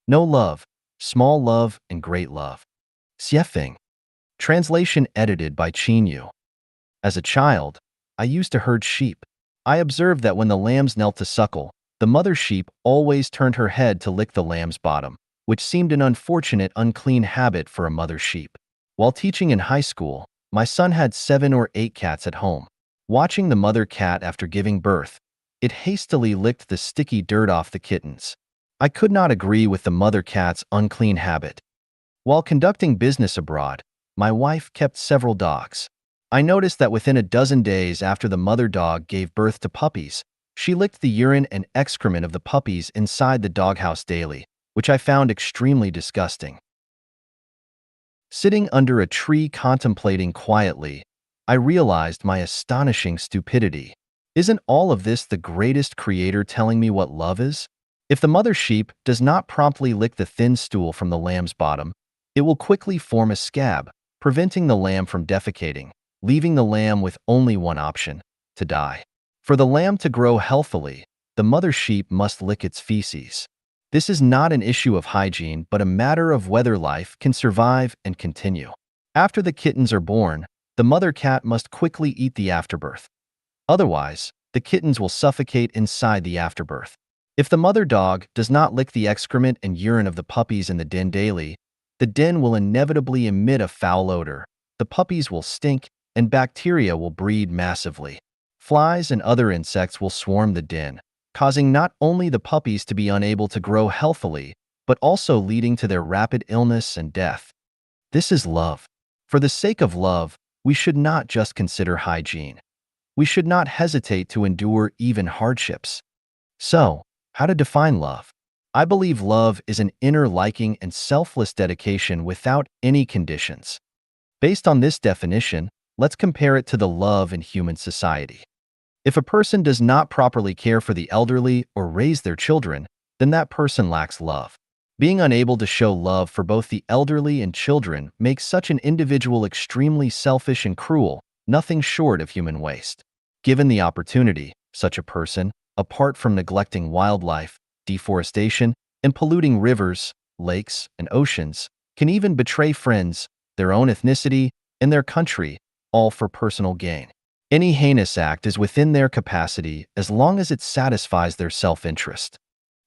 No love, small love, and great love. Xiefeng. Translation edited by Qin Yu. As a child, I used to herd sheep. I observed that when the lambs knelt to suckle, the mother sheep always turned her head to lick the lamb's bottom, which seemed an unfortunate, unclean habit for a mother sheep. While teaching in high school, my son had 7 or 8 cats at home. Watching the mother cat after giving birth, it hastily licked the sticky dirt off the kittens. I could not agree with the mother cat's unclean habit. While conducting business abroad, my wife kept several dogs. I noticed that within a dozen days after the mother dog gave birth to puppies, she licked the urine and excrement of the puppies inside the doghouse daily, which I found extremely disgusting. Sitting under a tree contemplating quietly, I realized my astonishing stupidity. Isn't all of this the greatest creator telling me what love is? If the mother sheep does not promptly lick the thin stool from the lamb's bottom, it will quickly form a scab, preventing the lamb from defecating, leaving the lamb with only one option: to die. For the lamb to grow healthily, the mother sheep must lick its feces. This is not an issue of hygiene, but a matter of whether life can survive and continue. After the kittens are born, the mother cat must quickly eat the afterbirth. Otherwise, the kittens will suffocate inside the afterbirth. If the mother dog does not lick the excrement and urine of the puppies in the den daily, the den will inevitably emit a foul odor, the puppies will stink, and bacteria will breed massively. Flies and other insects will swarm the den, causing not only the puppies to be unable to grow healthily, but also leading to their rapid illness and death. This is love. For the sake of love, we should not just consider hygiene. We should not hesitate to endure even hardships. So, how to define love? I believe love is an inner liking and selfless dedication without any conditions. Based on this definition, let's compare it to the love in human society. If a person does not properly care for the elderly or raise their children, then that person lacks love. Being unable to show love for both the elderly and children makes such an individual extremely selfish and cruel, nothing short of human waste. Given the opportunity, such a person, apart from neglecting wildlife, deforestation, and polluting rivers, lakes, and oceans, can even betray friends, their own ethnicity, and their country, all for personal gain. Any heinous act is within their capacity as long as it satisfies their self-interest.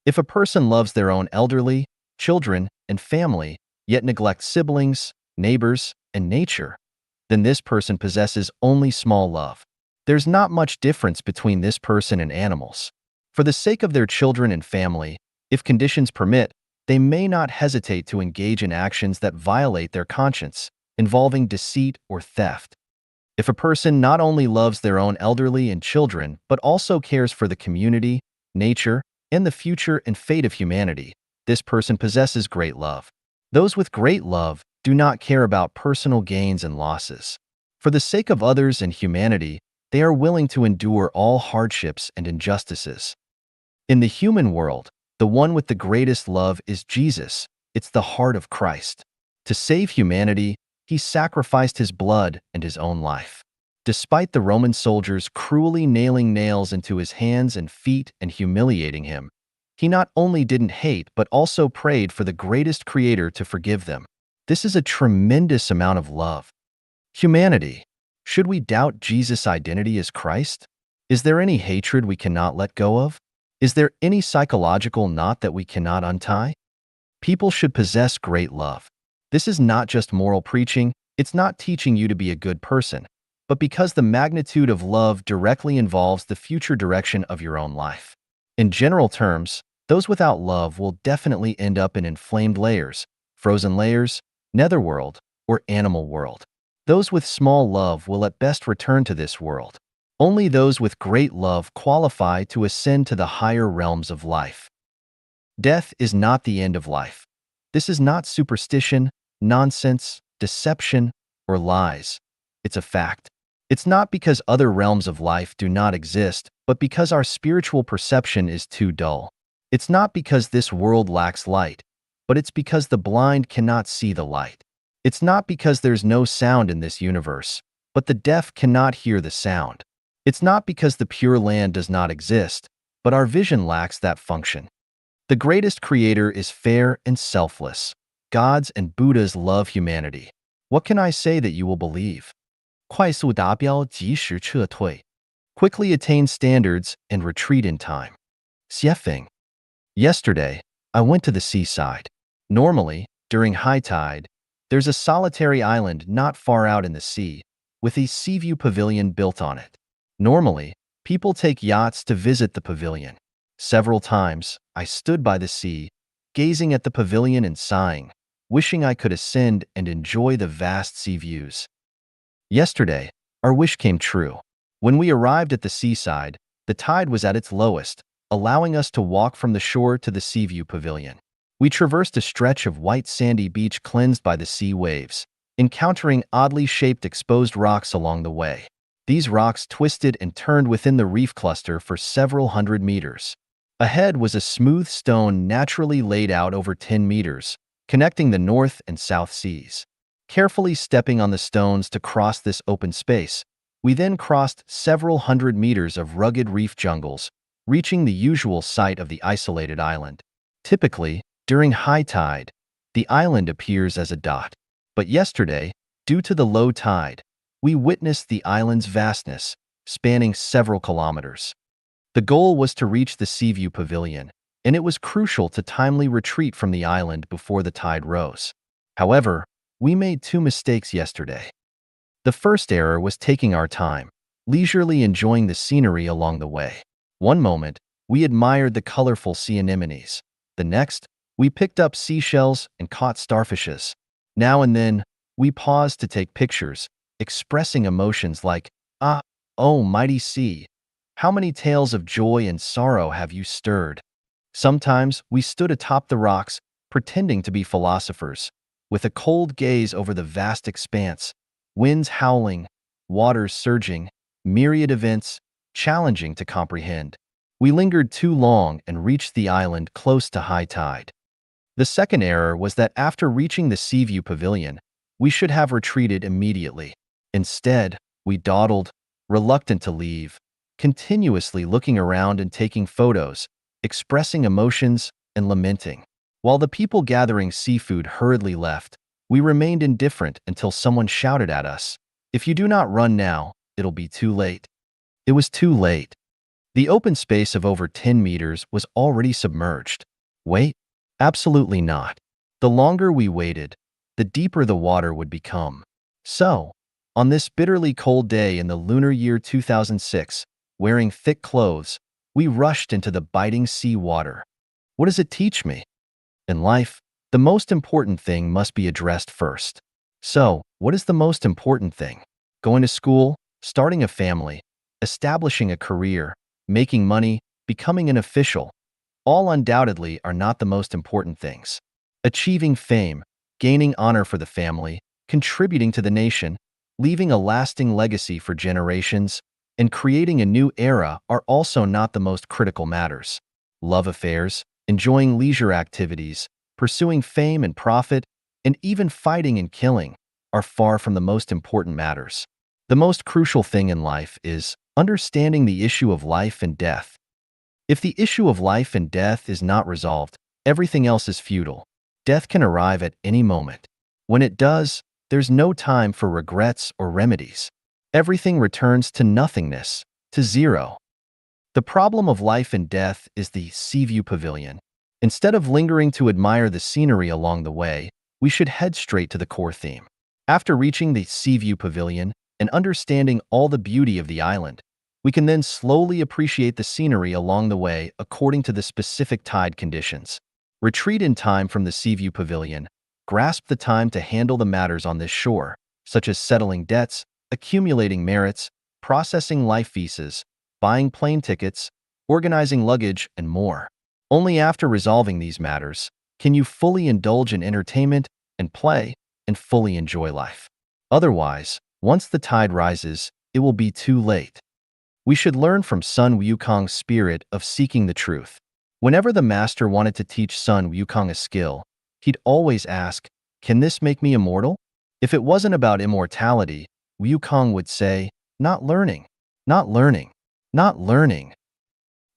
If a person loves their own elderly, children, and family, yet neglects siblings, neighbors, and nature, then this person possesses only small love. There's not much difference between this person and animals. For the sake of their children and family, if conditions permit, they may not hesitate to engage in actions that violate their conscience, involving deceit or theft. If a person not only loves their own elderly and children, but also cares for the community, nature, and the future and fate of humanity, this person possesses great love. Those with great love do not care about personal gains and losses. For the sake of others and humanity, they are willing to endure all hardships and injustices. In the human world, the one with the greatest love is Jesus. It's the heart of Christ. To save humanity, he sacrificed his blood and his own life. Despite the Roman soldiers cruelly nailing nails into his hands and feet and humiliating him, he not only didn't hate but also prayed for the greatest creator to forgive them. This is a tremendous amount of love. Humanity. Should we doubt Jesus' identity as Christ? Is there any hatred we cannot let go of? Is there any psychological knot that we cannot untie? People should possess great love. This is not just moral preaching, it's not teaching you to be a good person, but because the magnitude of love directly involves the future direction of your own life. In general terms, those without love will definitely end up in inflamed layers, frozen layers, netherworld, or animal world. Those with small love will at best return to this world. Only those with great love qualify to ascend to the higher realms of life. Death is not the end of life. This is not superstition, nonsense, deception, or lies. It's a fact. It's not because other realms of life do not exist, but because our spiritual perception is too dull. It's not because this world lacks light, but it's because the blind cannot see the light. It's not because there's no sound in this universe, but the deaf cannot hear the sound. It's not because the Pure Land does not exist, but our vision lacks that function. The greatest creator is fair and selfless. Gods and Buddhas love humanity. What can I say that you will believe? 快速达标，及时撤退. Quickly attain standards and retreat in time. Xiefeng. Yesterday, I went to the seaside. Normally, during high tide, there's a solitary island not far out in the sea, with a sea view pavilion built on it. Normally, people take yachts to visit the pavilion. Several times, I stood by the sea, gazing at the pavilion and sighing, wishing I could ascend and enjoy the vast sea views. Yesterday, our wish came true. When we arrived at the seaside, the tide was at its lowest, allowing us to walk from the shore to the sea view pavilion. We traversed a stretch of white sandy beach cleansed by the sea waves, encountering oddly shaped exposed rocks along the way. These rocks twisted and turned within the reef cluster for several hundred meters. Ahead was a smooth stone naturally laid out over 10 meters, connecting the North and South Seas. Carefully stepping on the stones to cross this open space, we then crossed several hundred meters of rugged reef jungles, reaching the usual site of the isolated island. Typically, during high tide, the island appears as a dot. But yesterday, due to the low tide, we witnessed the island's vastness, spanning several kilometers. The goal was to reach the Seaview Pavilion, and it was crucial to timely retreat from the island before the tide rose. However, we made two mistakes yesterday. The first error was taking our time, leisurely enjoying the scenery along the way. One moment, we admired the colorful sea anemones. The next, we picked up seashells and caught starfishes. Now and then, we paused to take pictures, expressing emotions like, "Ah, oh mighty sea, how many tales of joy and sorrow have you stirred?" Sometimes, we stood atop the rocks, pretending to be philosophers, with a cold gaze over the vast expanse, winds howling, waters surging, myriad events, challenging to comprehend. We lingered too long and reached the island close to high tide. The second error was that after reaching the Seaview Pavilion, we should have retreated immediately. Instead, we dawdled, reluctant to leave, continuously looking around and taking photos, expressing emotions and lamenting. While the people gathering seafood hurriedly left, we remained indifferent until someone shouted at us, "If you do not run now, it'll be too late." It was too late. The open space of over 10 meters was already submerged. Wait? Absolutely not. The longer we waited, the deeper the water would become. So, on this bitterly cold day in the lunar year 2006, wearing thick clothes, we rushed into the biting sea water. What does it teach me? In life, the most important thing must be addressed first. So, what is the most important thing? Going to school, starting a family, establishing a career, making money, becoming an official, all undoubtedly are not the most important things. Achieving fame, gaining honor for the family, contributing to the nation, leaving a lasting legacy for generations, and creating a new era are also not the most critical matters. Love affairs, enjoying leisure activities, pursuing fame and profit, and even fighting and killing are far from the most important matters. The most crucial thing in life is understanding the issue of life and death. If the issue of life and death is not resolved, everything else is futile. Death can arrive at any moment. When it does, there's no time for regrets or remedies. Everything returns to nothingness, to zero. The problem of life and death is the Seaview Pavilion. Instead of lingering to admire the scenery along the way, we should head straight to the core theme. After reaching the Seaview Pavilion and understanding all the beauty of the island, we can then slowly appreciate the scenery along the way according to the specific tide conditions. Retreat in time from the Seaview Pavilion. Grasp the time to handle the matters on this shore, such as settling debts, accumulating merits, processing life visas, buying plane tickets, organizing luggage, and more. Only after resolving these matters can you fully indulge in entertainment and play and fully enjoy life. Otherwise, once the tide rises, it will be too late. We should learn from Sun Wukong's spirit of seeking the truth. Whenever the master wanted to teach Sun Wukong a skill, he'd always ask, "Can this make me immortal?" If it wasn't about immortality, Wukong would say, "Not learning, not learning, not learning."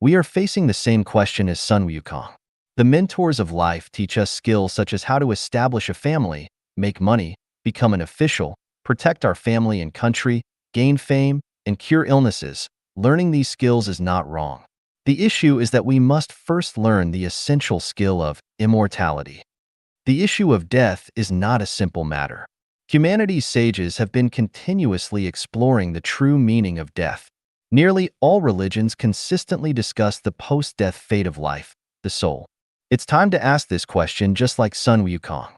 We are facing the same question as Sun Wukong. The mentors of life teach us skills such as how to establish a family, make money, become an official, protect our family and country, gain fame, and cure illnesses. Learning these skills is not wrong. The issue is that we must first learn the essential skill of immortality. The issue of death is not a simple matter. Humanity's sages have been continuously exploring the true meaning of death. Nearly all religions consistently discuss the post-death fate of life, the soul. It's time to ask this question just like Sun Wukong.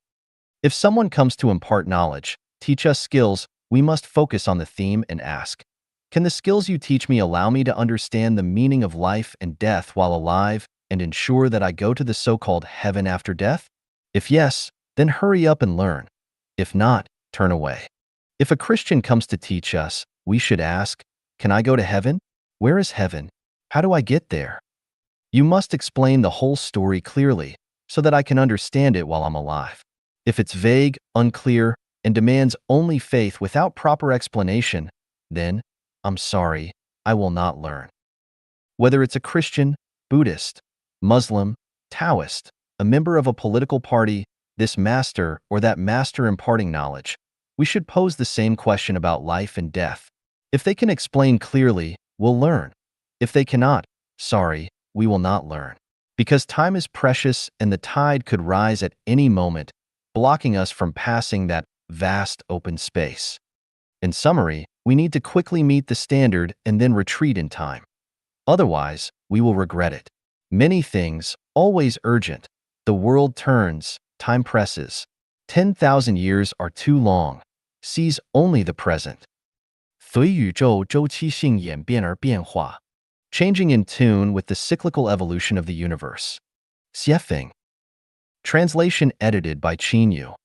If someone comes to impart knowledge, teach us skills, we must focus on the theme and ask, can the skills you teach me allow me to understand the meaning of life and death while alive and ensure that I go to the so-called heaven after death? If yes, then hurry up and learn. If not, turn away. If a Christian comes to teach us, we should ask, can I go to heaven? Where is heaven? How do I get there? You must explain the whole story clearly so that I can understand it while I'm alive. If it's vague, unclear, and demands only faith without proper explanation, then, I'm sorry, I will not learn. Whether it's a Christian, Buddhist, Muslim, Taoist, a member of a political party, this master or that master imparting knowledge, we should pose the same question about life and death. If they can explain clearly, we'll learn. If they cannot, sorry, we will not learn. Because time is precious and the tide could rise at any moment, blocking us from passing that vast open space. In summary, we need to quickly meet the standard and then retreat in time. Otherwise, we will regret it. Many things, always urgent. The world turns, time presses. 10,000 years are too long. Seize only the present. 随宇宙周期性演变而变化, changing in tune with the cyclical evolution of the universe. Xiefeng. Translation edited by Qin Yu.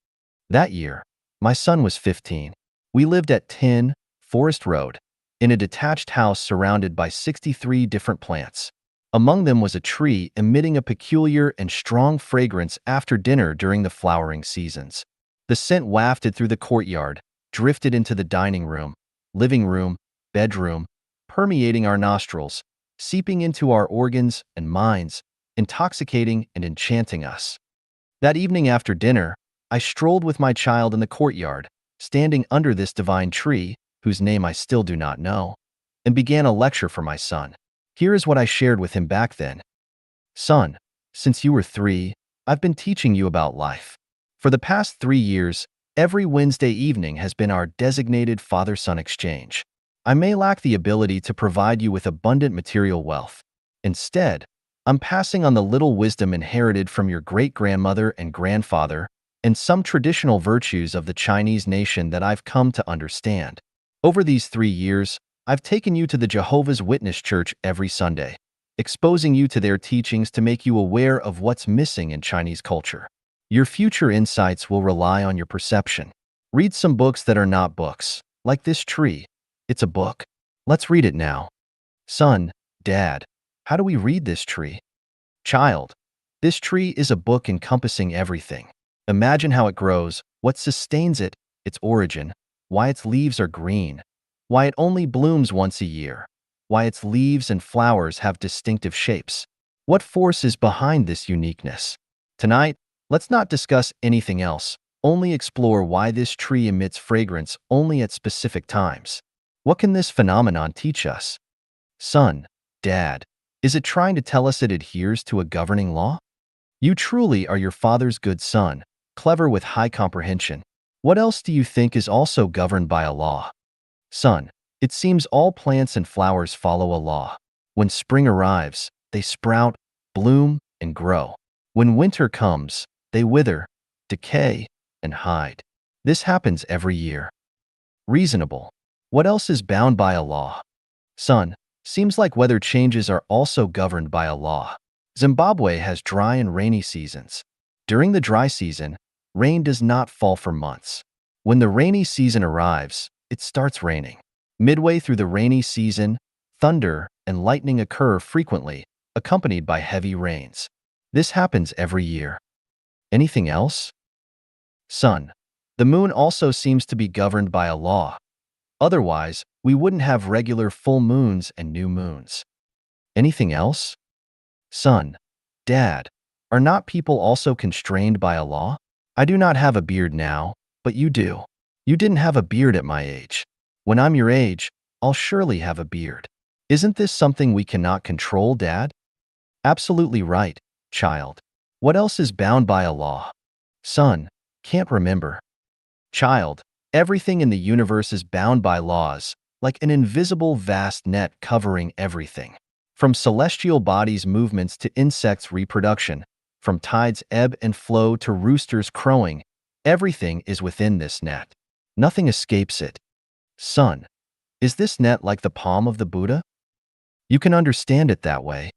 That year, my son was 15. We lived at 10 Forest Road, in a detached house surrounded by 63 different plants. Among them was a tree emitting a peculiar and strong fragrance after dinner during the flowering seasons. The scent wafted through the courtyard, drifted into the dining room, living room, bedroom, permeating our nostrils, seeping into our organs and minds, intoxicating and enchanting us. That evening after dinner, I strolled with my child in the courtyard, standing under this divine tree, whose name I still do not know, and began a lecture for my son. Here is what I shared with him back then. Son, since you were 3, I've been teaching you about life. For the past 3 years, every Wednesday evening has been our designated father-son exchange. I may lack the ability to provide you with abundant material wealth. Instead, I'm passing on the little wisdom inherited from your great-grandmother and grandfather and some traditional virtues of the Chinese nation that I've come to understand. Over these 3 years, I've taken you to the Jehovah's Witness Church every Sunday, exposing you to their teachings to make you aware of what's missing in Chinese culture. Your future insights will rely on your perception. Read some books that are not books, like this tree. It's a book. Let's read it now. Son, Dad, how do we read this tree? Child, this tree is a book encompassing everything. Imagine how it grows, what sustains it, its origin, why its leaves are green, why it only blooms once a year, why its leaves and flowers have distinctive shapes. What force is behind this uniqueness? Tonight, let's not discuss anything else, only explore why this tree emits fragrance only at specific times. What can this phenomenon teach us? Son, Dad, is it trying to tell us it adheres to a governing law? You truly are your father's good son, clever with high comprehension. What else do you think is also governed by a law? Son, it seems all plants and flowers follow a law. When spring arrives, they sprout, bloom, and grow. When winter comes, they wither, decay, and hide. This happens every year. Reasonable. What else is bound by a law? Son, seems like weather changes are also governed by a law. Zimbabwe has dry and rainy seasons. During the dry season, rain does not fall for months. When the rainy season arrives, it starts raining. Midway through the rainy season, thunder and lightning occur frequently, accompanied by heavy rains. This happens every year. Anything else? Son, the moon also seems to be governed by a law. Otherwise, we wouldn't have regular full moons and new moons. Anything else? Son, Dad, Are not people also constrained by a law? I do not have a beard now, but you do. You didn't have a beard at my age. When I'm your age, I'll surely have a beard. Isn't this something we cannot control, Dad? Absolutely right, child. What else is bound by a law? Son, can't remember. Child, everything in the universe is bound by laws, like an invisible vast net covering everything. From celestial bodies' movements to insects' reproduction, from tides' ebb and flow to roosters' crowing, everything is within this net. Nothing escapes it. Son, is this net like the palm of the Buddha? You can understand it that way.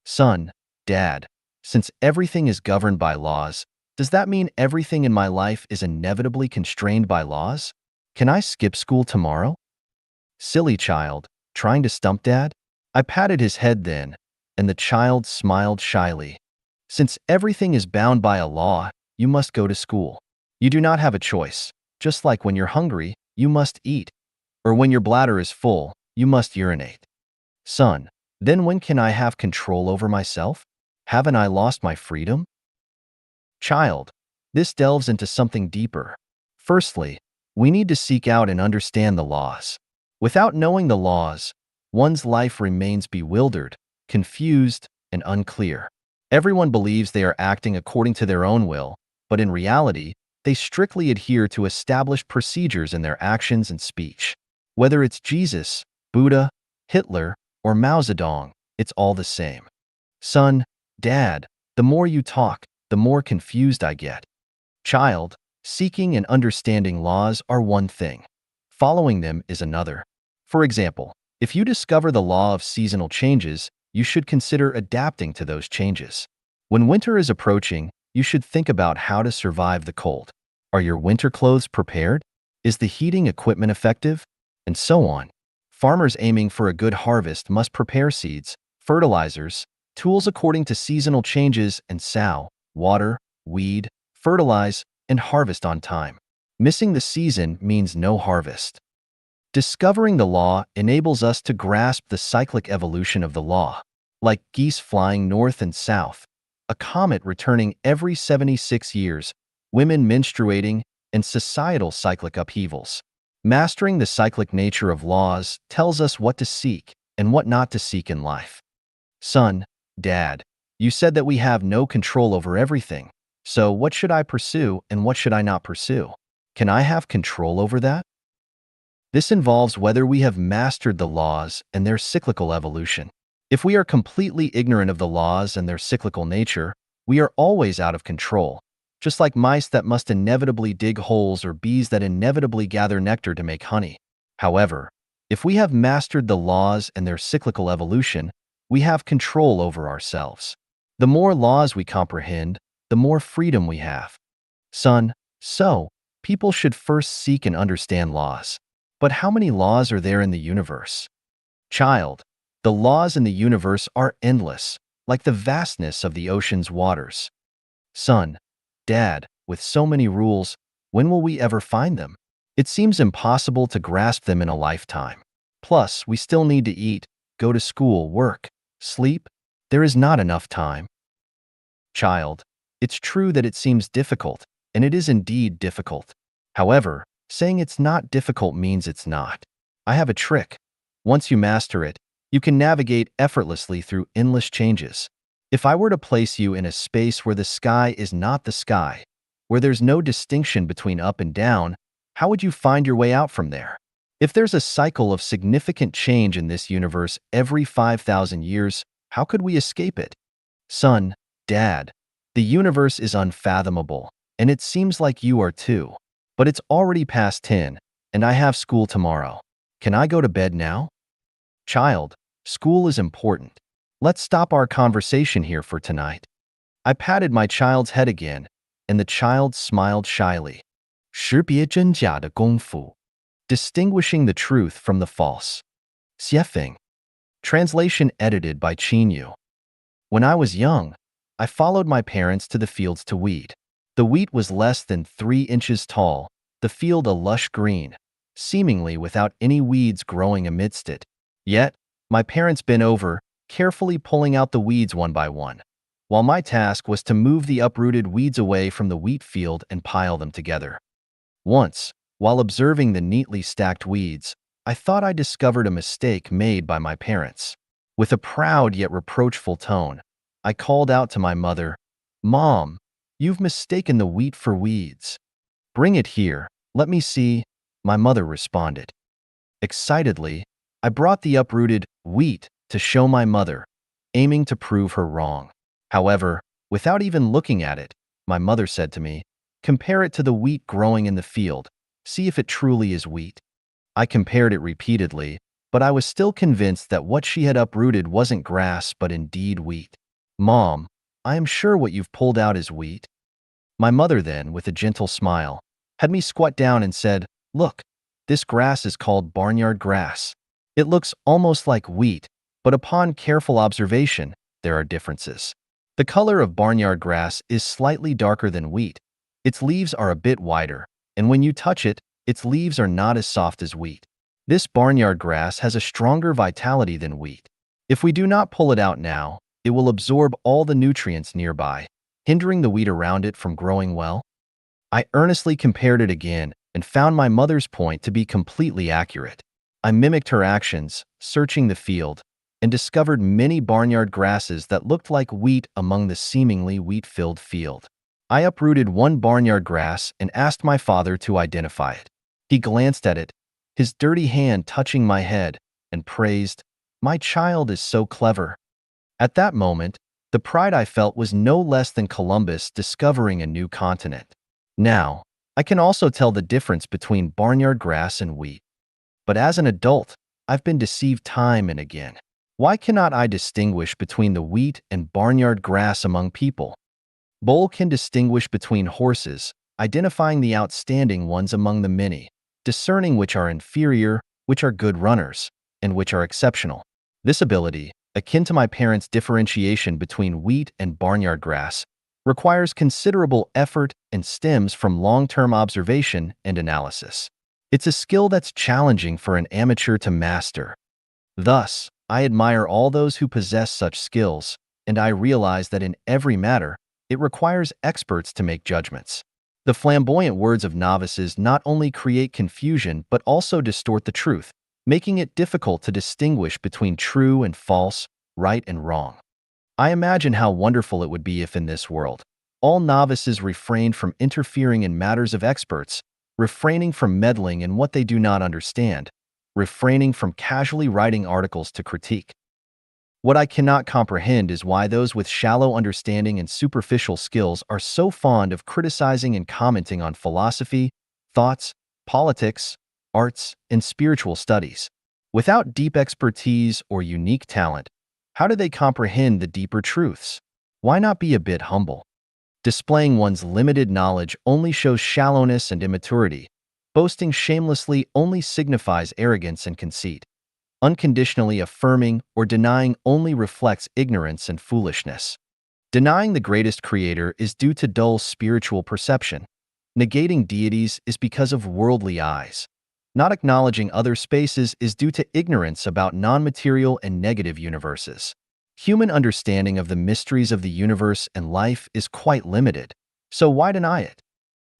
Son, Dad, since everything is governed by laws, does that mean everything in my life is inevitably constrained by laws? Can I skip school tomorrow? Silly child, trying to stump Dad? I patted his head then, and the child smiled shyly. Since everything is bound by a law, you must go to school. You do not have a choice. Just like when you're hungry, you must eat. Or when your bladder is full, you must urinate. Son, then when can I have control over myself? Haven't I lost my freedom? Child, this delves into something deeper. Firstly, we need to seek out and understand the laws. Without knowing the laws, one's life remains bewildered, confused, and unclear. Everyone believes they are acting according to their own will, but in reality, they strictly adhere to established procedures in their actions and speech. Whether it's Jesus, Buddha, Hitler, or Mao Zedong, it's all the same. Son, Dad, the more you talk, the more confused I get. Child, seeking and understanding laws are one thing. Following them is another. For example, if you discover the law of seasonal changes, you should consider adapting to those changes. When winter is approaching, you should think about how to survive the cold. Are your winter clothes prepared? Is the heating equipment effective? And so on. Farmers aiming for a good harvest must prepare seeds, fertilizers, tools according to seasonal changes and sow, water, weed, fertilize, and harvest on time. Missing the season means no harvest. Discovering the law enables us to grasp the cyclic evolution of the law. Like geese flying north and south, a comet returning every 76 years, women menstruating, and societal cyclic upheavals. Mastering the cyclic nature of laws tells us what to seek and what not to seek in life. Son, Dad, you said that we have no control over everything. So what should I pursue and what should I not pursue? Can I have control over that? This involves whether we have mastered the laws and their cyclical evolution. If we are completely ignorant of the laws and their cyclical nature, we are always out of control, just like mice that must inevitably dig holes or bees that inevitably gather nectar to make honey. However, if we have mastered the laws and their cyclical evolution, we have control over ourselves. The more laws we comprehend, the more freedom we have. Son, so, people should first seek and understand laws. But how many laws are there in the universe? Child, the laws in the universe are endless, like the vastness of the ocean's waters. Son, Dad, with so many rules, when will we ever find them? It seems impossible to grasp them in a lifetime. Plus, we still need to eat, go to school, work, sleep. There is not enough time. Child, it's true that it seems difficult, and it is indeed difficult. However, saying it's not difficult means it's not. I have a trick. Once you master it, you can navigate effortlessly through endless changes. If I were to place you in a space where the sky is not the sky, where there's no distinction between up and down, how would you find your way out from there? If there's a cycle of significant change in this universe every 5,000 years, how could we escape it? Son, Dad, the universe is unfathomable, and it seems like you are too. But it's already past 10, and I have school tomorrow. Can I go to bed now? Child, school is important. Let's stop our conversation here for tonight. I patted my child's head again, and the child smiled shyly. 识别真假的功夫. Distinguishing the truth from the false. Xiefeng. Translation edited by Qin Yu. When I was young, I followed my parents to the fields to weed. The wheat was less than 3 inches tall, the field a lush green, seemingly without any weeds growing amidst it. Yet, my parents bent over, carefully pulling out the weeds one by one. while my task was to move the uprooted weeds away from the wheat field and pile them together. Once, while observing the neatly stacked weeds, I thought I discovered a mistake made by my parents. With a proud yet reproachful tone, I called out to my mother, "Mom, you've mistaken the wheat for weeds. Bring it here, let me see," my mother responded. Excitedly, I brought the uprooted wheat to show my mother, aiming to prove her wrong. However, without even looking at it, my mother said to me, "Compare it to the wheat growing in the field. See if it truly is wheat." I compared it repeatedly, but I was still convinced that what she had uprooted wasn't grass but indeed wheat. "Mom, I am sure what you've pulled out is wheat." My mother then, with a gentle smile, had me squat down and said, "Look, this grass is called barnyard grass. It looks almost like wheat, but upon careful observation, there are differences. The color of barnyard grass is slightly darker than wheat. Its leaves are a bit wider, and when you touch it, its leaves are not as soft as wheat. This barnyard grass has a stronger vitality than wheat. If we do not pull it out now, it will absorb all the nutrients nearby, hindering the wheat around it from growing well." I earnestly compared it again and found my mother's point to be completely accurate. I mimicked her actions, searching the field, and discovered many barnyard grasses that looked like wheat among the seemingly wheat-filled field. I uprooted one barnyard grass and asked my father to identify it. He glanced at it, his dirty hand touching my head, and praised, "My child is so clever." At that moment, the pride I felt was no less than Columbus discovering a new continent. Now, I can also tell the difference between barnyard grass and wheat. But as an adult, I've been deceived time and again. Why cannot I distinguish between the wheat and barnyard grass among people? Bull can distinguish between horses, identifying the outstanding ones among the many, discerning which are inferior, which are good runners, and which are exceptional. This ability, akin to my parents' differentiation between wheat and barnyard grass, requires considerable effort and stems from long-term observation and analysis. It's a skill that's challenging for an amateur to master. Thus, I admire all those who possess such skills, and I realize that in every matter, it requires experts to make judgments. The flamboyant words of novices not only create confusion but also distort the truth, making it difficult to distinguish between true and false, right and wrong. I imagine how wonderful it would be if in this world, all novices refrained from interfering in matters of experts, refraining from meddling in what they do not understand, refraining from casually writing articles to critique. What I cannot comprehend is why those with shallow understanding and superficial skills are so fond of criticizing and commenting on philosophy, thoughts, politics, arts, and spiritual studies. Without deep expertise or unique talent, how do they comprehend the deeper truths? Why not be a bit humble? Displaying one's limited knowledge only shows shallowness and immaturity. Boasting shamelessly only signifies arrogance and conceit. Unconditionally affirming or denying only reflects ignorance and foolishness. Denying the greatest creator is due to dull spiritual perception. Negating deities is because of worldly eyes. Not acknowledging other spaces is due to ignorance about non-material and negative universes. Human understanding of the mysteries of the universe and life is quite limited, so why deny it?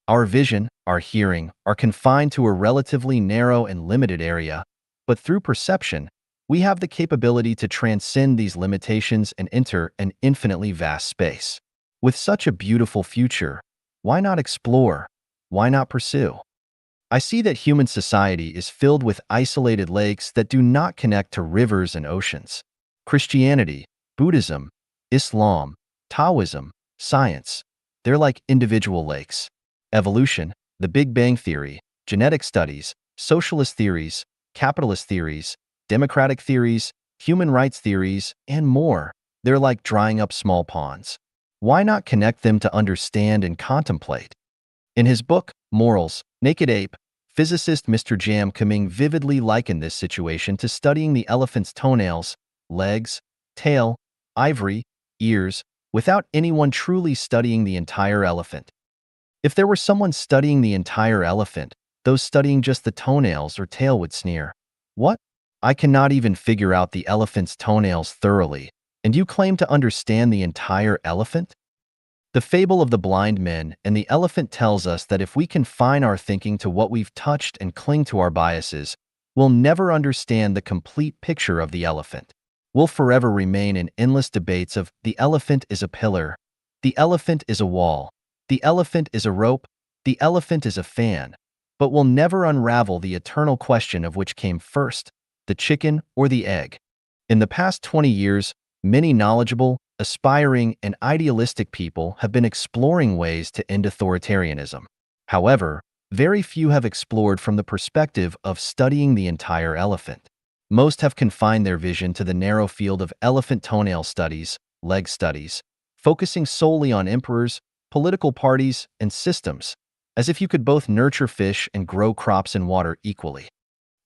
Our vision, our hearing, are confined to a relatively narrow and limited area, but through perception, we have the capability to transcend these limitations and enter an infinitely vast space. With such a beautiful future, why not explore? Why not pursue? I see that human society is filled with isolated lakes that do not connect to rivers and oceans. Christianity, Buddhism, Islam, Taoism, science, they're like individual lakes. Evolution, the Big Bang Theory, genetic studies, socialist theories, capitalist theories, democratic theories, human rights theories, and more, they're like drying up small ponds. Why not connect them to understand and contemplate? In his book, Morals, Naked Ape, physicist Mr. Jam Kaming vividly likened this situation to studying the elephant's toenails, legs, tail, ivory, ears, without anyone truly studying the entire elephant. If there were someone studying the entire elephant, those studying just the toenails or tail would sneer. What? I cannot even figure out the elephant's toenails thoroughly. And you claim to understand the entire elephant? The fable of the blind men and the elephant tells us that if we confine our thinking to what we've touched and cling to our biases, we'll never understand the complete picture of the elephant. We'll forever remain in endless debates of the elephant is a pillar, the elephant is a wall, the elephant is a rope, the elephant is a fan, but we'll never unravel the eternal question of which came first, the chicken or the egg. In the past 20 years, many knowledgeable, aspiring, and idealistic people have been exploring ways to end authoritarianism. However, very few have explored from the perspective of studying the entire elephant. Most have confined their vision to the narrow field of elephant toenail studies, leg studies, focusing solely on emperors, political parties, and systems, as if you could both nurture fish and grow crops and water equally.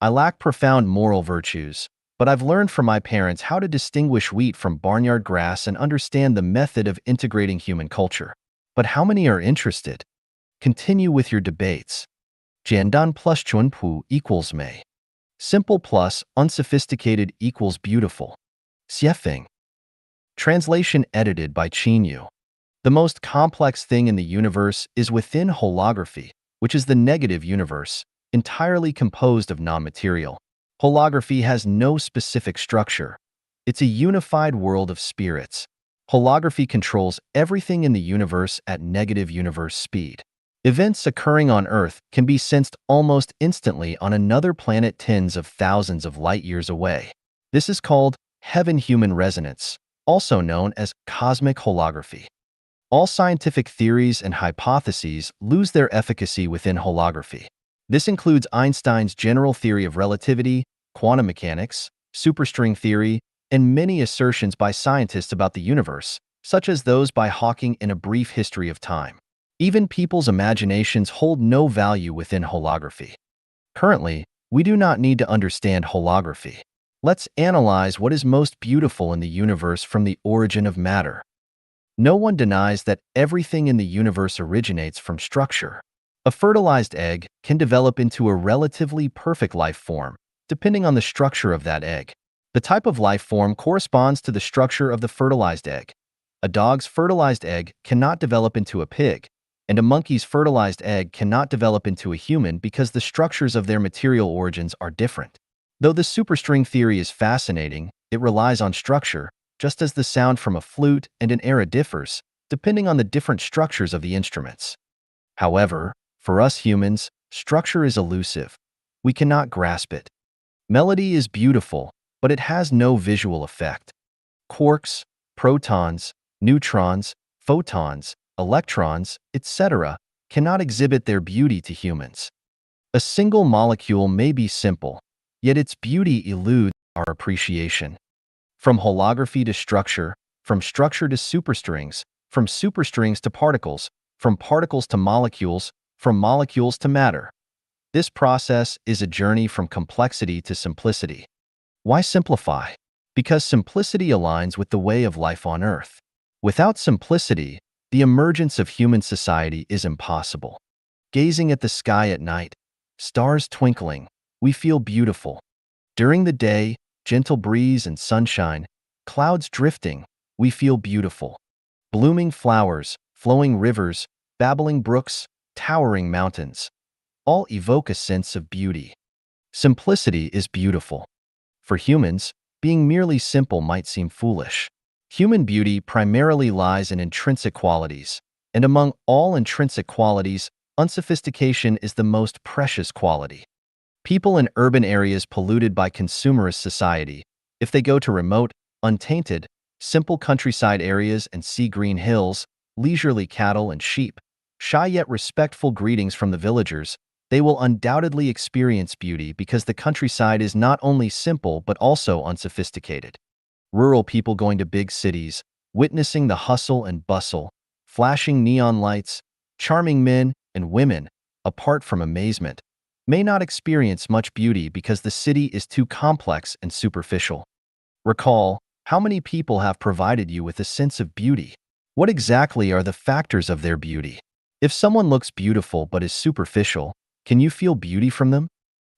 I lack profound moral virtues, but I've learned from my parents how to distinguish wheat from barnyard grass and understand the method of integrating human culture. But how many are interested? Continue with your debates. 简单 plus 淳朴 equals美. Simple plus unsophisticated equals beautiful. Xiefeng. Translation edited by Qinyu. The most complex thing in the universe is within holography, which is the negative universe, entirely composed of non-material. Holography has no specific structure. It's a unified world of spirits. Holography controls everything in the universe at negative universe speed. Events occurring on Earth can be sensed almost instantly on another planet tens of thousands of light-years away. This is called heaven-human resonance, also known as cosmic holography. All scientific theories and hypotheses lose their efficacy within holography. This includes Einstein's general theory of relativity, quantum mechanics, superstring theory, and many assertions by scientists about the universe, such as those by Hawking in A Brief History of Time. Even people's imaginations hold no value within holography. Currently, we do not need to understand holography. Let's analyze what is most beautiful in the universe from the origin of matter. No one denies that everything in the universe originates from structure. A fertilized egg can develop into a relatively perfect life form, depending on the structure of that egg. The type of life form corresponds to the structure of the fertilized egg. A dog's fertilized egg cannot develop into a pig, and a monkey's fertilized egg cannot develop into a human because the structures of their material origins are different. Though the superstring theory is fascinating, it relies on structure, just as the sound from a flute and an era differs, depending on the different structures of the instruments. However, for us humans, structure is elusive. We cannot grasp it. Melody is beautiful, but it has no visual effect. Quarks, protons, neutrons, photons, electrons, etc., cannot exhibit their beauty to humans. A single molecule may be simple, yet its beauty eludes our appreciation. From holography to structure, from structure to superstrings, from superstrings to particles, from particles to molecules, from molecules to matter. This process is a journey from complexity to simplicity. Why simplify? Because simplicity aligns with the way of life on Earth. Without simplicity, the emergence of human society is impossible. Gazing at the sky at night, stars twinkling, we feel beautiful. During the day, gentle breeze and sunshine, clouds drifting, we feel beautiful. Blooming flowers, flowing rivers, babbling brooks, towering mountains, all evoke a sense of beauty. Simplicity is beautiful. For humans, being merely simple might seem foolish. Human beauty primarily lies in intrinsic qualities, and among all intrinsic qualities, unsophistication is the most precious quality. People in urban areas polluted by consumerist society, if they go to remote, untainted, simple countryside areas and see green hills, leisurely cattle and sheep, shy yet respectful greetings from the villagers, they will undoubtedly experience beauty because the countryside is not only simple but also unsophisticated. Rural people going to big cities, witnessing the hustle and bustle, flashing neon lights, charming men and women, apart from amazement, may not experience much beauty because the city is too complex and superficial. Recall, how many people have provided you with a sense of beauty? What exactly are the factors of their beauty? If someone looks beautiful but is superficial, can you feel beauty from them?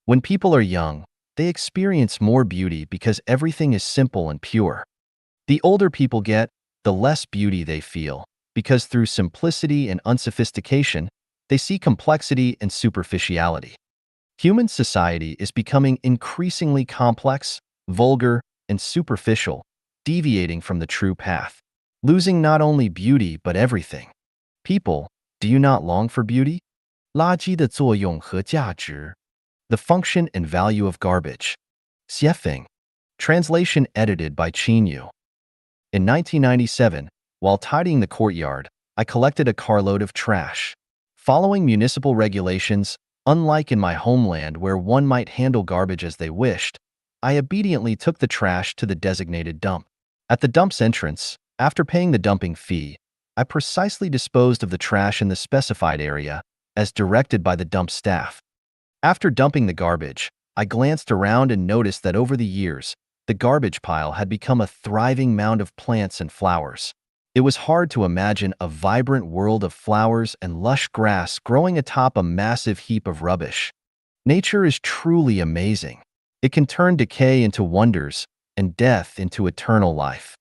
When people are young, they experience more beauty because everything is simple and pure. The older people get, the less beauty they feel, because through simplicity and unsophistication, they see complexity and superficiality. Human society is becoming increasingly complex, vulgar, and superficial, deviating from the true path, losing not only beauty but everything. People, do you not long for beauty? 垃圾的作用和价值. The function and value of garbage. Xiefeng. Translation edited by Qin Yu. In 1997, while tidying the courtyard, I collected a carload of trash. Following municipal regulations, unlike in my homeland where one might handle garbage as they wished, I obediently took the trash to the designated dump. At the dump's entrance, after paying the dumping fee, I precisely disposed of the trash in the specified area, as directed by the dump staff. After dumping the garbage, I glanced around and noticed that over the years, the garbage pile had become a thriving mound of plants and flowers. It was hard to imagine a vibrant world of flowers and lush grass growing atop a massive heap of rubbish. Nature is truly amazing. It can turn decay into wonders and death into eternal life.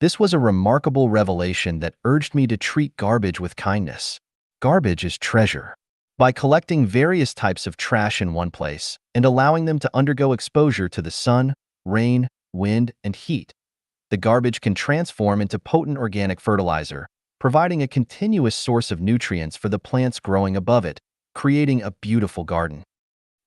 This was a remarkable revelation that urged me to treat garbage with kindness. Garbage is treasure. By collecting various types of trash in one place and allowing them to undergo exposure to the sun, rain, wind, and heat, the garbage can transform into potent organic fertilizer, providing a continuous source of nutrients for the plants growing above it, creating a beautiful garden.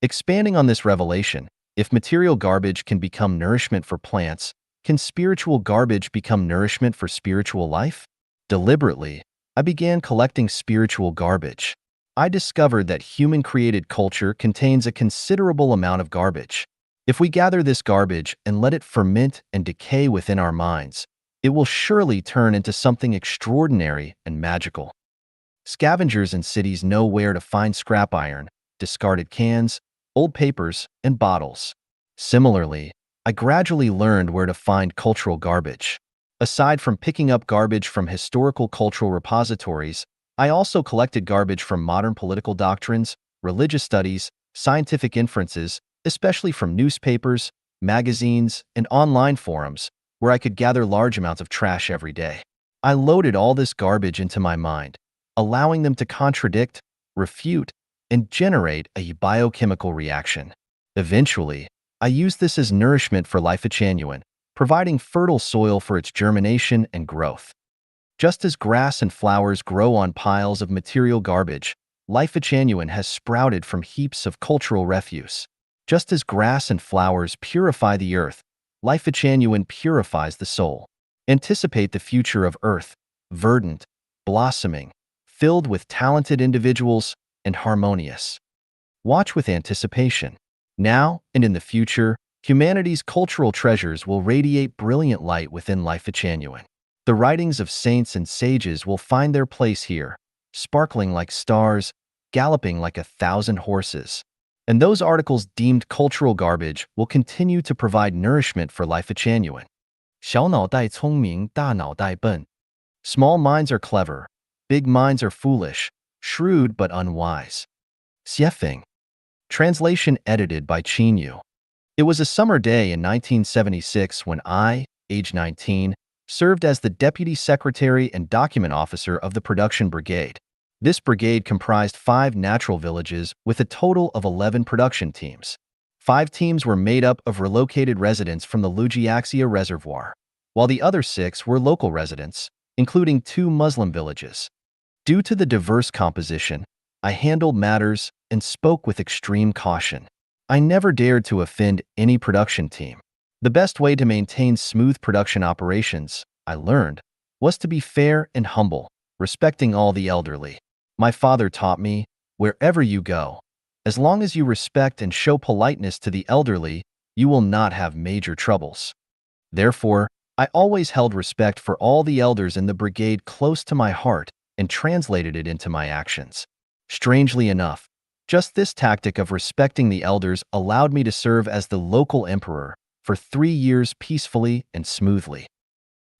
Expanding on this revelation, if material garbage can become nourishment for plants, can spiritual garbage become nourishment for spiritual life? Deliberately, I began collecting spiritual garbage. I discovered that human-created culture contains a considerable amount of garbage. If we gather this garbage and let it ferment and decay within our minds, it will surely turn into something extraordinary and magical. Scavengers in cities know where to find scrap iron, discarded cans, old papers, and bottles. Similarly, I gradually learned where to find cultural garbage. Aside from picking up garbage from historical cultural repositories, I also collected garbage from modern political doctrines, religious studies, scientific inferences, especially from newspapers, magazines, and online forums, where I could gather large amounts of trash every day. I loaded all this garbage into my mind, allowing them to contradict, refute, and generate a biochemical reaction. Eventually, I used this as nourishment for Life Genuine, providing fertile soil for its germination and growth. Just as grass and flowers grow on piles of material garbage, Life Genuine has sprouted from heaps of cultural refuse. Just as grass and flowers purify the earth, Life Genuine purifies the soul. Anticipate the future of Earth, verdant, blossoming, filled with talented individuals, and harmonious. Watch with anticipation. Now and in the future, humanity's cultural treasures will radiate brilliant light within Life Genuine. The writings of saints and sages will find their place here, sparkling like stars, galloping like 1,000 horses. And those articles deemed cultural garbage will continue to provide nourishment for Life Genuine. 小脑袋聪明，大脑袋笨. Small minds are clever, big minds are foolish, shrewd but unwise. Xiefeng. Translation edited by Qin Yu. It was a summer day in 1976 when I, age 19, served as the Deputy Secretary and Document Officer of the Production Brigade. This brigade comprised 5 natural villages with a total of 11 production teams. 5 teams were made up of relocated residents from the Lujiaxia Reservoir, while the other 6 were local residents, including 2 Muslim villages. Due to the diverse composition, I handled matters and spoke with extreme caution. I never dared to offend any production team. The best way to maintain smooth production operations, I learned, was to be fair and humble, respecting all the elderly. My father taught me, wherever you go, as long as you respect and show politeness to the elderly, you will not have major troubles. Therefore, I always held respect for all the elders in the brigade close to my heart and translated it into my actions. Strangely enough, just this tactic of respecting the elders allowed me to serve as the local emperor for 3 years peacefully and smoothly.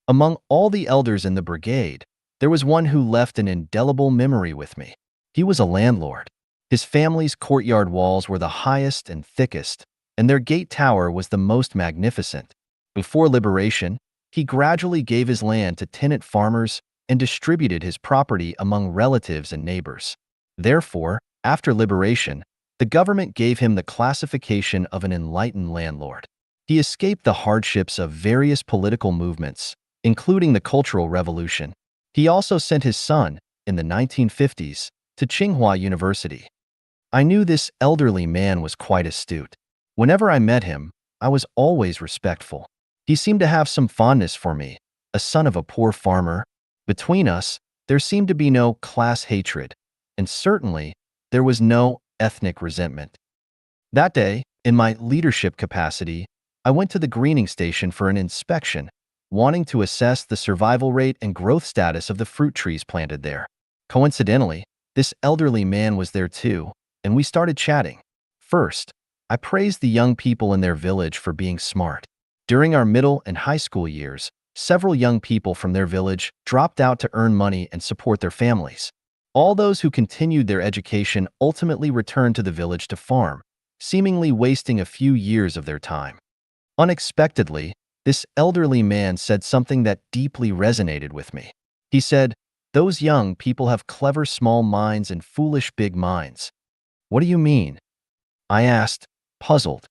Among all the elders in the brigade, there was one who left an indelible memory with me. He was a landlord. His family's courtyard walls were the highest and thickest, and their gate tower was the most magnificent. Before liberation, He gradually gave his land to tenant farmers and distributed his property among relatives and neighbors. Therefore, after liberation, the government gave him the classification of an enlightened landlord. He escaped the hardships of various political movements, including the Cultural Revolution. He also sent his son, in the 1950s, to Tsinghua University. I knew this elderly man was quite astute. Whenever I met him, I was always respectful. He seemed to have some fondness for me, a son of a poor farmer. Between us, there seemed to be no class hatred, and certainly there was no ethnic resentment. That day, in my leadership capacity, I went to the greening station for an inspection, wanting to assess the survival rate and growth status of the fruit trees planted there. Coincidentally, this elderly man was there too, and we started chatting. First, I praised the young people in their village for being smart. During our middle and high school years, several young people from their village dropped out to earn money and support their families. All those who continued their education ultimately returned to the village to farm, seemingly wasting a few years of their time. Unexpectedly, this elderly man said something that deeply resonated with me. He said, "Those young people have clever small minds and foolish big minds." "What do you mean?" I asked, puzzled.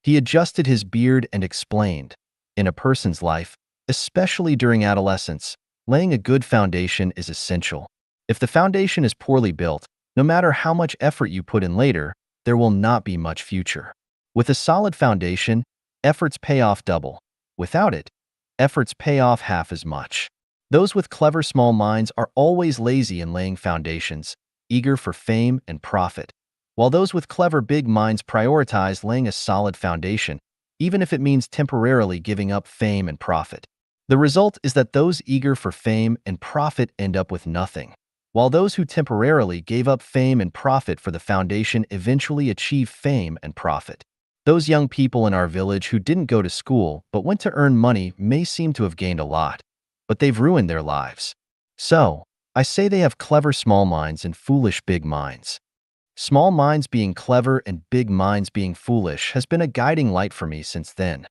He adjusted his beard and explained, "In a person's life, especially during adolescence, laying a good foundation is essential. If the foundation is poorly built, no matter how much effort you put in later, there will not be much future. With a solid foundation, efforts pay off double. Without it, efforts pay off half as much." Those with clever small minds are always lazy in laying foundations, eager for fame and profit, while those with clever big minds prioritize laying a solid foundation, even if it means temporarily giving up fame and profit. The result is that those eager for fame and profit end up with nothing, while those who temporarily gave up fame and profit for the foundation eventually achieve fame and profit. Those young people in our village who didn't go to school but went to earn money may seem to have gained a lot, but they've ruined their lives. So, I say they have clever small minds and foolish big minds. Small minds being clever and big minds being foolish has been a guiding light for me since then.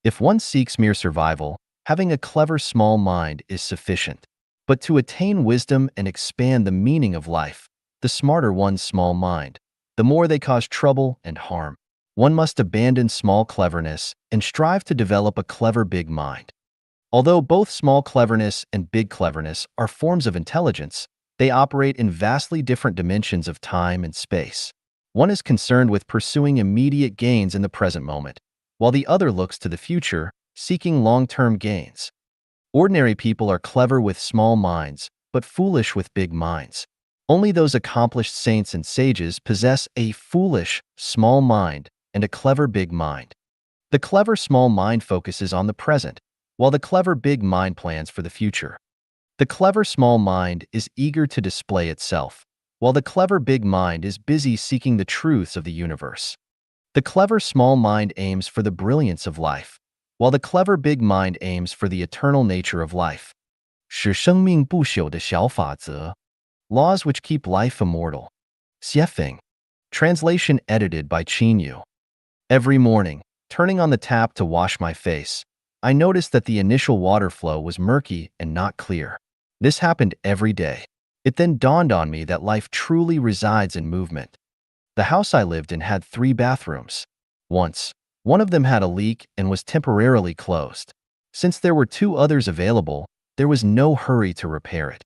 If one seeks mere survival, having a clever small mind is sufficient. But to attain wisdom and expand the meaning of life, the smarter one's small mind, the more they cause trouble and harm. One must abandon small cleverness and strive to develop a clever big mind. Although both small cleverness and big cleverness are forms of intelligence, they operate in vastly different dimensions of time and space. One is concerned with pursuing immediate gains in the present moment, while the other looks to the future, seeking long-term gains. Ordinary people are clever with small minds, but foolish with big minds. Only those accomplished saints and sages possess a foolish, small mind and a clever big mind. The clever small mind focuses on the present, while the clever big mind plans for the future. The clever small mind is eager to display itself, while the clever big mind is busy seeking the truths of the universe. The clever small mind aims for the brilliance of life, while the clever big mind aims for the eternal nature of life. 使生命不朽的小法则. Laws which keep life immortal. Xiefeng. Translation edited by Qin Yu. Every morning, turning on the tap to wash my face, I noticed that the initial water flow was murky and not clear. This happened every day. It then dawned on me that life truly resides in movement. The house I lived in had 3 bathrooms. Once, one of them had a leak and was temporarily closed. Since there were 2 others available, there was no hurry to repair it.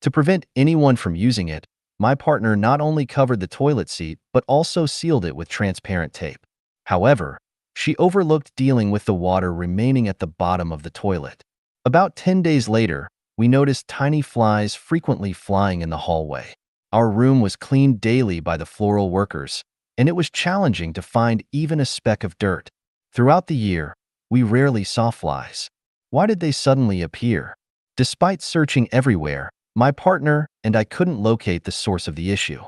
To prevent anyone from using it, my partner not only covered the toilet seat but also sealed it with transparent tape. However, she overlooked dealing with the water remaining at the bottom of the toilet. About 10 days later, we noticed tiny flies frequently flying in the hallway. Our room was cleaned daily by the floral workers, and it was challenging to find even a speck of dirt. Throughout the year, we rarely saw flies. Why did they suddenly appear? Despite searching everywhere, my partner and I couldn't locate the source of the issue.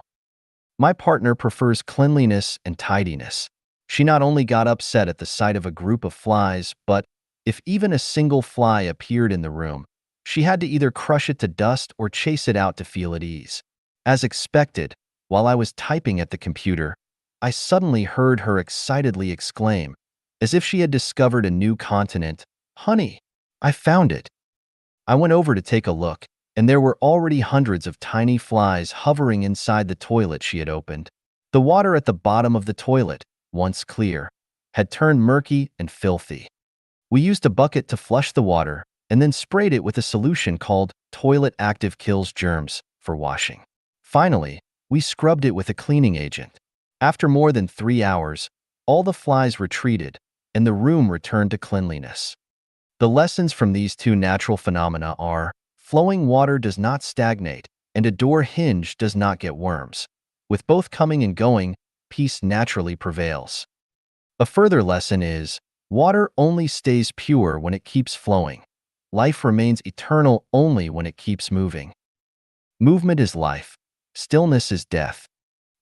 My partner prefers cleanliness and tidiness. She not only got upset at the sight of a group of flies, but if even a single fly appeared in the room, she had to either crush it to dust or chase it out to feel at ease. As expected, while I was typing at the computer, I suddenly heard her excitedly exclaim, as if she had discovered a new continent, "Honey, I found it. I went over to take a look, and there were already hundreds of tiny flies hovering inside the toilet she had opened. The water at the bottom of the toilet, once clear, had turned murky and filthy. We used a bucket to flush the water and then sprayed it with a solution called Toilet Active Kills Germs for washing. Finally, we scrubbed it with a cleaning agent. After more than 3 hours, all the flies retreated and the room returned to cleanliness. The lessons from these two natural phenomena are: flowing water does not stagnate, and a door hinge does not get worms. With both coming and going, peace naturally prevails. A further lesson is: water only stays pure when it keeps flowing. Life remains eternal only when it keeps moving. Movement is life. Stillness is death.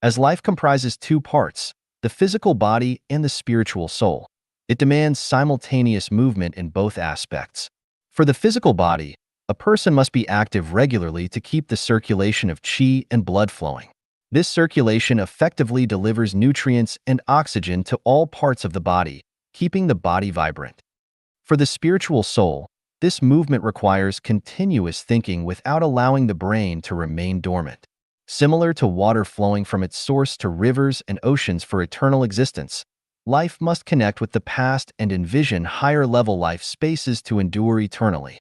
As life comprises two parts, the physical body and the spiritual soul, it demands simultaneous movement in both aspects. For the physical body, a person must be active regularly to keep the circulation of qi and blood flowing. This circulation effectively delivers nutrients and oxygen to all parts of the body, keeping the body vibrant. For the spiritual soul, this movement requires continuous thinking without allowing the brain to remain dormant. Similar to water flowing from its source to rivers and oceans for eternal existence, life must connect with the past and envision higher-level life spaces to endure eternally.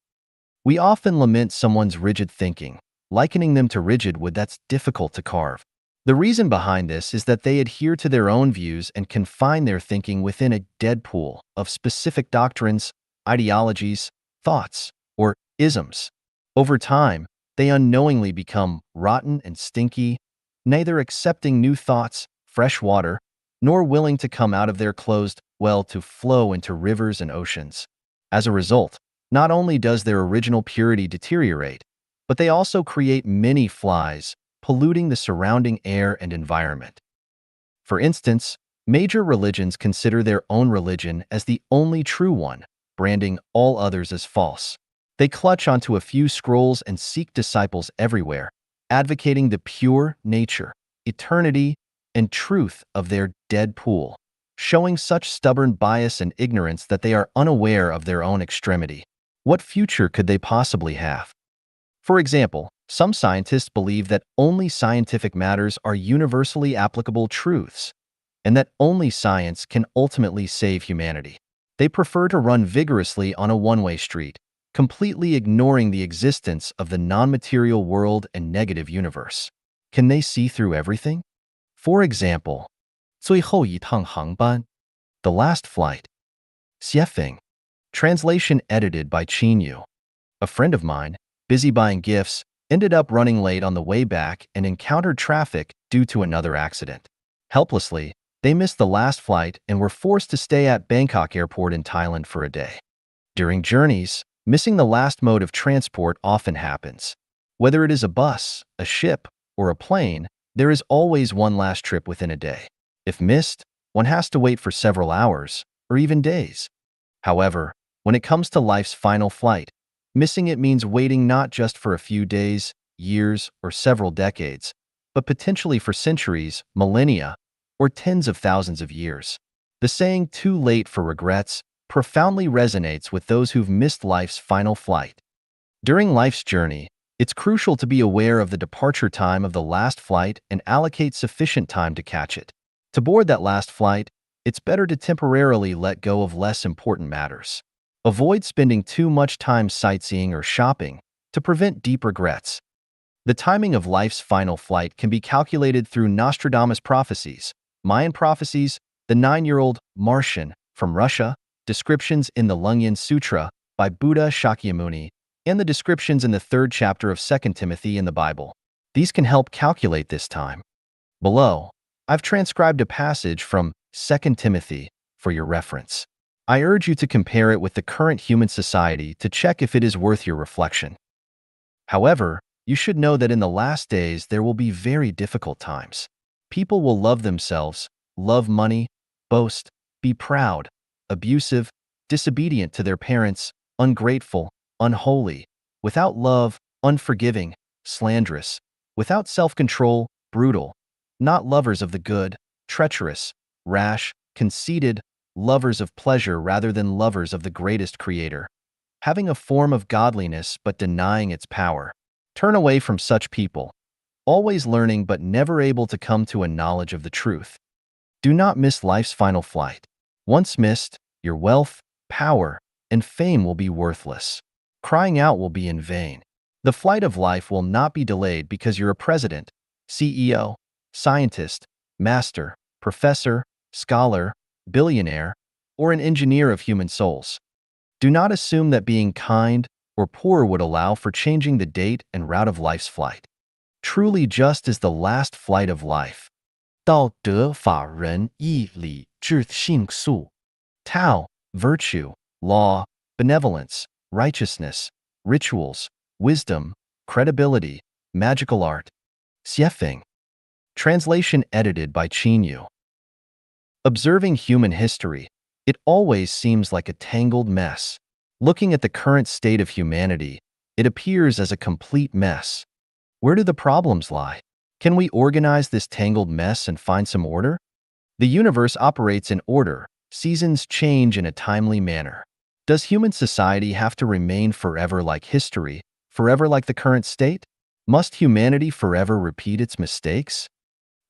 We often lament someone's rigid thinking, likening them to rigid wood that's difficult to carve. The reason behind this is that they adhere to their own views and confine their thinking within a dead pool of specific doctrines, ideologies, thoughts, or isms. Over time, they unknowingly become rotten and stinky, neither accepting new thoughts, fresh water, nor willing to come out of their closed well to flow into rivers and oceans. As a result, not only does their original purity deteriorate, but they also create many flies, polluting the surrounding air and environment. For instance, major religions consider their own religion as the only true one, branding all others as false. They clutch onto a few scrolls and seek disciples everywhere, advocating the pure nature, eternity, and truth of their dead pool, showing such stubborn bias and ignorance that they are unaware of their own extremity. What future could they possibly have? For example, some scientists believe that only scientific matters are universally applicable truths, and that only science can ultimately save humanity. They prefer to run vigorously on a one-way street, completely ignoring the existence of the non-material world and negative universe. Can they see through everything? For example, 最后一趟航班, The Last Flight. Xiefeng. Translation edited by Qin Yu. A friend of mine, busy buying gifts, ended up running late on the way back and encountered traffic due to another accident. Helplessly, they missed the last flight and were forced to stay at Bangkok Airport in Thailand for a day. During journeys, missing the last mode of transport often happens. Whether it is a bus, a ship, or a plane, there is always one last trip within a day. If missed, one has to wait for several hours, or even days. However, when it comes to life's final flight, missing it means waiting not just for a few days, years, or several decades, but potentially for centuries, millennia, or tens of thousands of years. The saying, "too late for regrets," profoundly resonates with those who've missed life's final flight. During life's journey, it's crucial to be aware of the departure time of the last flight and allocate sufficient time to catch it. To board that last flight, it's better to temporarily let go of less important matters. Avoid spending too much time sightseeing or shopping to prevent deep regrets. The timing of life's final flight can be calculated through Nostradamus prophecies, Mayan prophecies, the 9-year-old Martian from Russia, descriptions in the Lungyan Sutra by Buddha Shakyamuni, and the descriptions in the 3rd chapter of 2 Timothy in the Bible. These can help calculate this time. Below, I've transcribed a passage from 2 Timothy for your reference. I urge you to compare it with the current human society to check if it is worth your reflection. However, you should know that in the last days there will be very difficult times. People will love themselves, love money, boast, be proud, abusive, disobedient to their parents, ungrateful, unholy, without love, unforgiving, slanderous, without self-control, brutal, not lovers of the good, treacherous, rash, conceited, lovers of pleasure rather than lovers of the greatest Creator. having a form of godliness but denying its power. Turn away from such people, always learning but never able to come to a knowledge of the truth. Do not miss life's final flight. Once missed, your wealth, power, and fame will be worthless. Crying out will be in vain. The flight of life will not be delayed because you're a president, CEO, scientist, master, professor, scholar, billionaire, or an engineer of human souls. Do not assume that being kind or poor would allow for changing the date and route of life's flight. Truly just is the last flight of life. 道德法人义理智信素 Tao, virtue, law, benevolence, righteousness, rituals, wisdom, credibility, magical art. Xiefeng. Translation edited by Qin Yu. Observing human history, it always seems like a tangled mess. Looking at the current state of humanity, it appears as a complete mess. Where do the problems lie? Can we organize this tangled mess and find some order? The universe operates in order. Seasons change in a timely manner. Does human society have to remain forever like history, forever like the current state? Must humanity forever repeat its mistakes?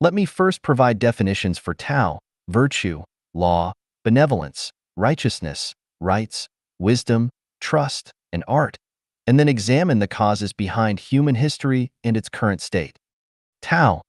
Let me first provide definitions for Tao, virtue, law, benevolence, righteousness, rights, wisdom, trust, and art, and then examine the causes behind human history and its current state. Tao,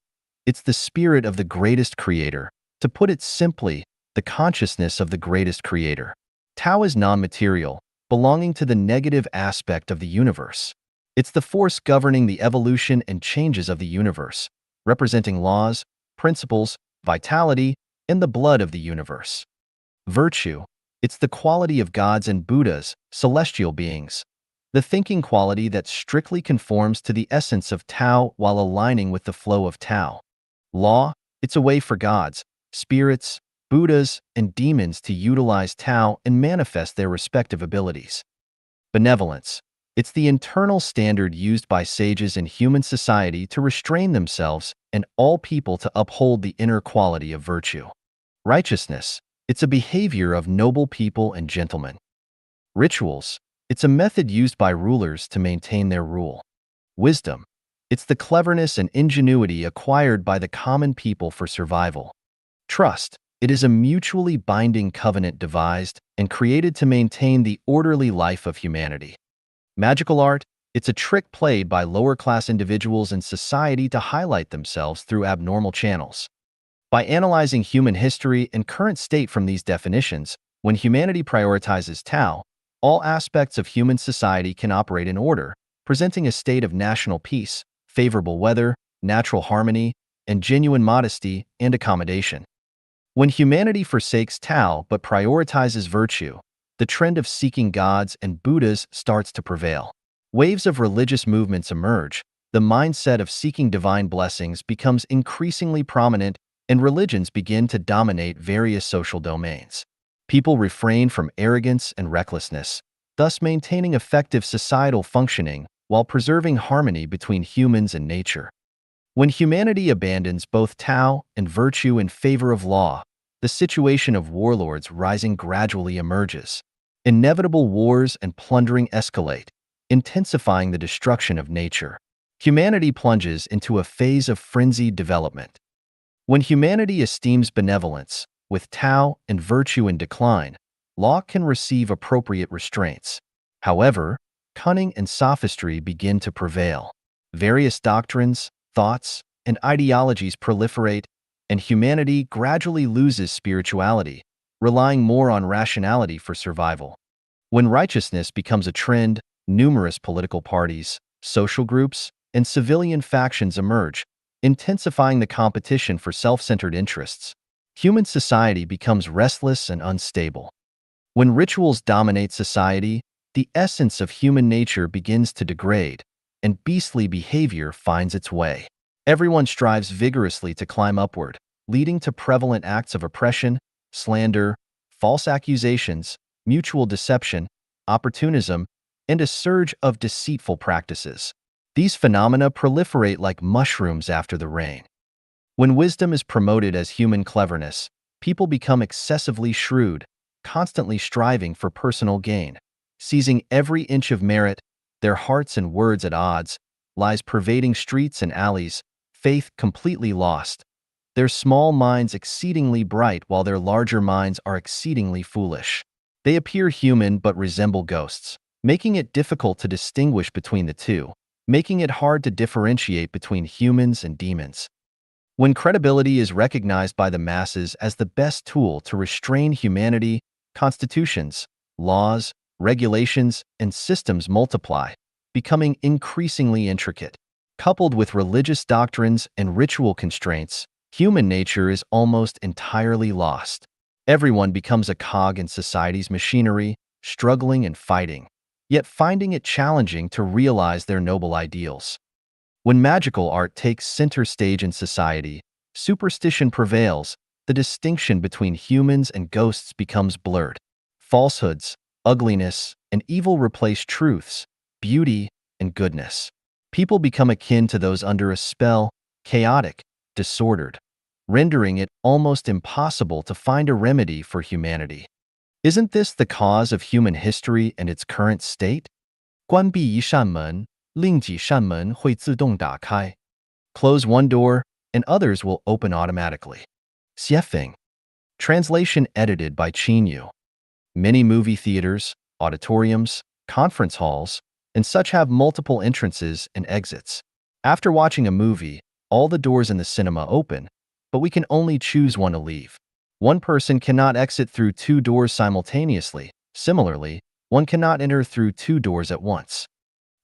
it's the spirit of the greatest creator. To put it simply, the consciousness of the greatest creator. Tao is non-material, belonging to the negative aspect of the universe. It's the force governing the evolution and changes of the universe, representing laws, principles, vitality, and the blood of the universe. Virtue, it's the quality of gods and Buddhas, celestial beings, the thinking quality that strictly conforms to the essence of Tao while aligning with the flow of Tao. Law, it's a way for gods, spirits, Buddhas, and demons to utilize Tao and manifest their respective abilities. Benevolence, it's the internal standard used by sages in human society to restrain themselves and all people to uphold the inner quality of virtue. Righteousness, it's a behavior of noble people and gentlemen. Rituals, it's a method used by rulers to maintain their rule. Wisdom, it's the cleverness and ingenuity acquired by the common people for survival. Trust, it is a mutually binding covenant devised and created to maintain the orderly life of humanity. Magical art, it's a trick played by lower-class individuals in society to highlight themselves through abnormal channels. By analyzing human history and current state from these definitions, when humanity prioritizes Tao, all aspects of human society can operate in order, presenting a state of national peace, favorable weather, natural harmony, and genuine modesty and accommodation. When humanity forsakes Tao but prioritizes virtue, the trend of seeking gods and Buddhas starts to prevail. Waves of religious movements emerge, the mindset of seeking divine blessings becomes increasingly prominent, and religions begin to dominate various social domains. People refrain from arrogance and recklessness, thus maintaining effective societal functioning while preserving harmony between humans and nature. When humanity abandons both Tao and virtue in favor of law, the situation of warlords rising gradually emerges. Inevitable wars and plundering escalate, intensifying the destruction of nature. Humanity plunges into a phase of frenzied development. When humanity esteems benevolence, with Tao and virtue in decline, law can receive appropriate restraints. However, cunning and sophistry begin to prevail. Various doctrines, thoughts, and ideologies proliferate, and humanity gradually loses spirituality, relying more on rationality for survival. When righteousness becomes a trend, numerous political parties, social groups, and civilian factions emerge, intensifying the competition for self-centered interests. Human society becomes restless and unstable. When rituals dominate society, the essence of human nature begins to degrade, and beastly behavior finds its way. Everyone strives vigorously to climb upward, leading to prevalent acts of oppression, slander, false accusations, mutual deception, opportunism, and a surge of deceitful practices. These phenomena proliferate like mushrooms after the rain. When wisdom is promoted as human cleverness, people become excessively shrewd, constantly striving for personal gain. seizing every inch of merit, their hearts and words at odds, lies pervading streets and alleys, faith completely lost. Their small minds exceedingly bright while their larger minds are exceedingly foolish. They appear human but resemble ghosts, making it difficult to distinguish between the two, making it hard to differentiate between humans and demons. When credibility is recognized by the masses as the best tool to restrain humanity, constitutions, laws, regulations, and systems multiply, becoming increasingly intricate. Coupled with religious doctrines and ritual constraints, human nature is almost entirely lost. Everyone becomes a cog in society's machinery, struggling and fighting, yet finding it challenging to realize their noble ideals. When magical art takes center stage in society, superstition prevails, the distinction between humans and ghosts becomes blurred. Falsehoods, ugliness, and evil replace truths, beauty, and goodness. People become akin to those under a spell, chaotic, disordered, rendering it almost impossible to find a remedy for humanity. Isn't this the cause of human history and its current state? 关闭一扇门，另几扇门会自动打开. Close one door, and others will open automatically. Xiefeng. Translation edited by Qin Yu. Many movie theaters, auditoriums, conference halls, and such have multiple entrances and exits. After watching a movie, all the doors in the cinema open, but we can only choose one to leave. One person cannot exit through two doors simultaneously. Similarly, one cannot enter through two doors at once.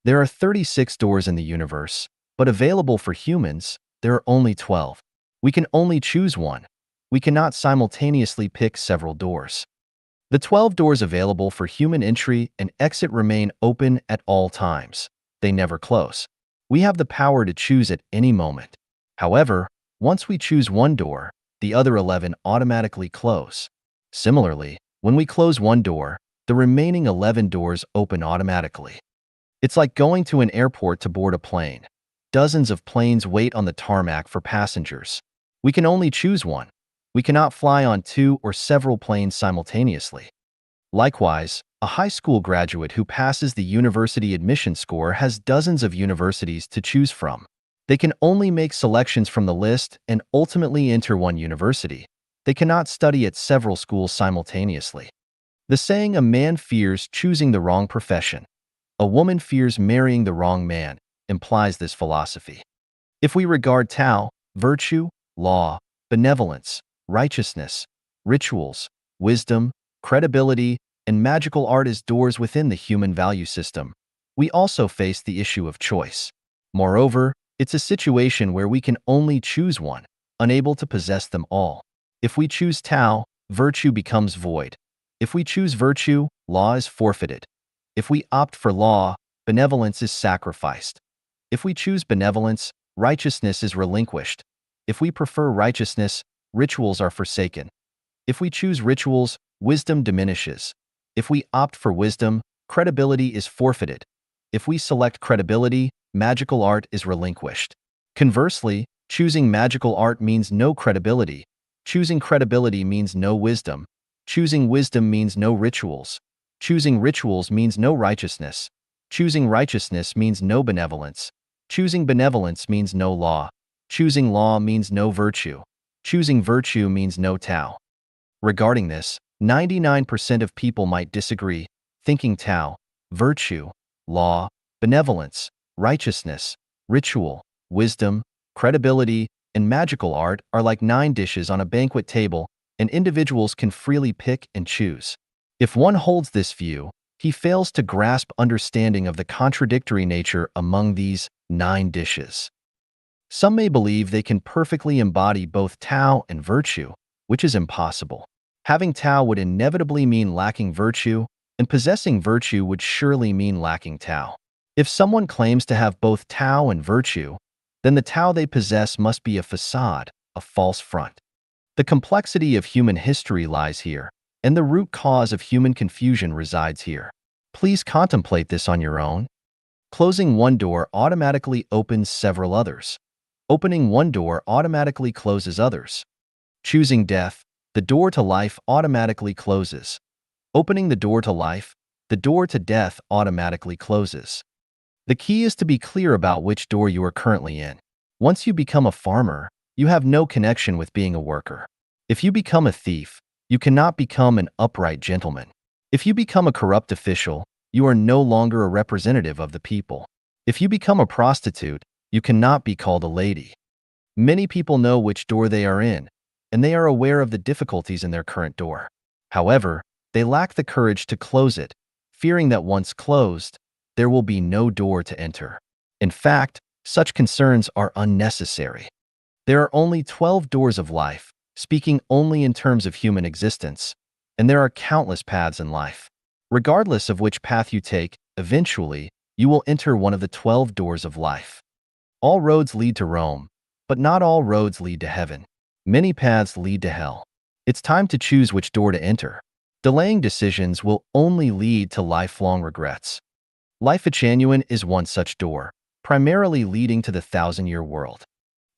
There are 36 doors in the universe, but available for humans, there are only 12. We can only choose one. We cannot simultaneously pick several doors. The 12 doors available for human entry and exit remain open at all times. They never close. We have the power to choose at any moment. However, once we choose one door, the other 11 automatically close. Similarly, when we close one door, the remaining 11 doors open automatically. It's like going to an airport to board a plane. Dozens of planes wait on the tarmac for passengers. We can only choose one. We cannot fly on two or several planes simultaneously. Likewise, a high school graduate who passes the university admission score has dozens of universities to choose from. They can only make selections from the list and ultimately enter one university. They cannot study at several schools simultaneously. The saying, "A man fears choosing the wrong profession. A woman fears marrying the wrong man," implies this philosophy. If we regard Tao, virtue, law, benevolence, righteousness, rituals, wisdom, credibility, and magical art as doors within the human value system, we also face the issue of choice. Moreover, it's a situation where we can only choose one, unable to possess them all. If we choose Tao, virtue becomes void. If we choose virtue, law is forfeited. If we opt for law, benevolence is sacrificed. If we choose benevolence, righteousness is relinquished. If we prefer righteousness, rituals are forsaken. If we choose rituals, wisdom diminishes. If we opt for wisdom, credibility is forfeited. If we select credibility, magical art is relinquished. Conversely, choosing magical art means no credibility. Choosing credibility means no wisdom. Choosing wisdom means no rituals. Choosing rituals means no righteousness. Choosing righteousness means no benevolence. Choosing benevolence means no law. Choosing law means no virtue. Choosing virtue means no Tao. Regarding this, 99% of people might disagree, thinking Tao, virtue, law, benevolence, righteousness, ritual, wisdom, credibility, and magical art are like 9 dishes on a banquet table, and individuals can freely pick and choose. If one holds this view, he fails to grasp understanding of the contradictory nature among these 9 dishes. Some may believe they can perfectly embody both Tao and virtue, which is impossible. Having Tao would inevitably mean lacking virtue, and possessing virtue would surely mean lacking Tao. If someone claims to have both Tao and virtue, then the Tao they possess must be a facade, a false front. The complexity of human history lies here, and the root cause of human confusion resides here. Please contemplate this on your own. Closing one door automatically opens several others. Opening one door automatically closes others. Choosing death, the door to life automatically closes. Opening the door to life, the door to death automatically closes. The key is to be clear about which door you are currently in. Once you become a farmer, you have no connection with being a worker. If you become a thief, you cannot become an upright gentleman. If you become a corrupt official, you are no longer a representative of the people. If you become a prostitute, you cannot be called a lady. Many people know which door they are in, and they are aware of the difficulties in their current door. However, they lack the courage to close it, fearing that once closed, there will be no door to enter. In fact, such concerns are unnecessary. There are only 12 doors of life, speaking only in terms of human existence, and there are countless paths in life. Regardless of which path you take, eventually, you will enter one of the 12 doors of life. All roads lead to Rome, but not all roads lead to heaven. Many paths lead to hell. It's time to choose which door to enter. Delaying decisions will only lead to lifelong regrets. Life Genuine is one such door, primarily leading to the thousand-year world.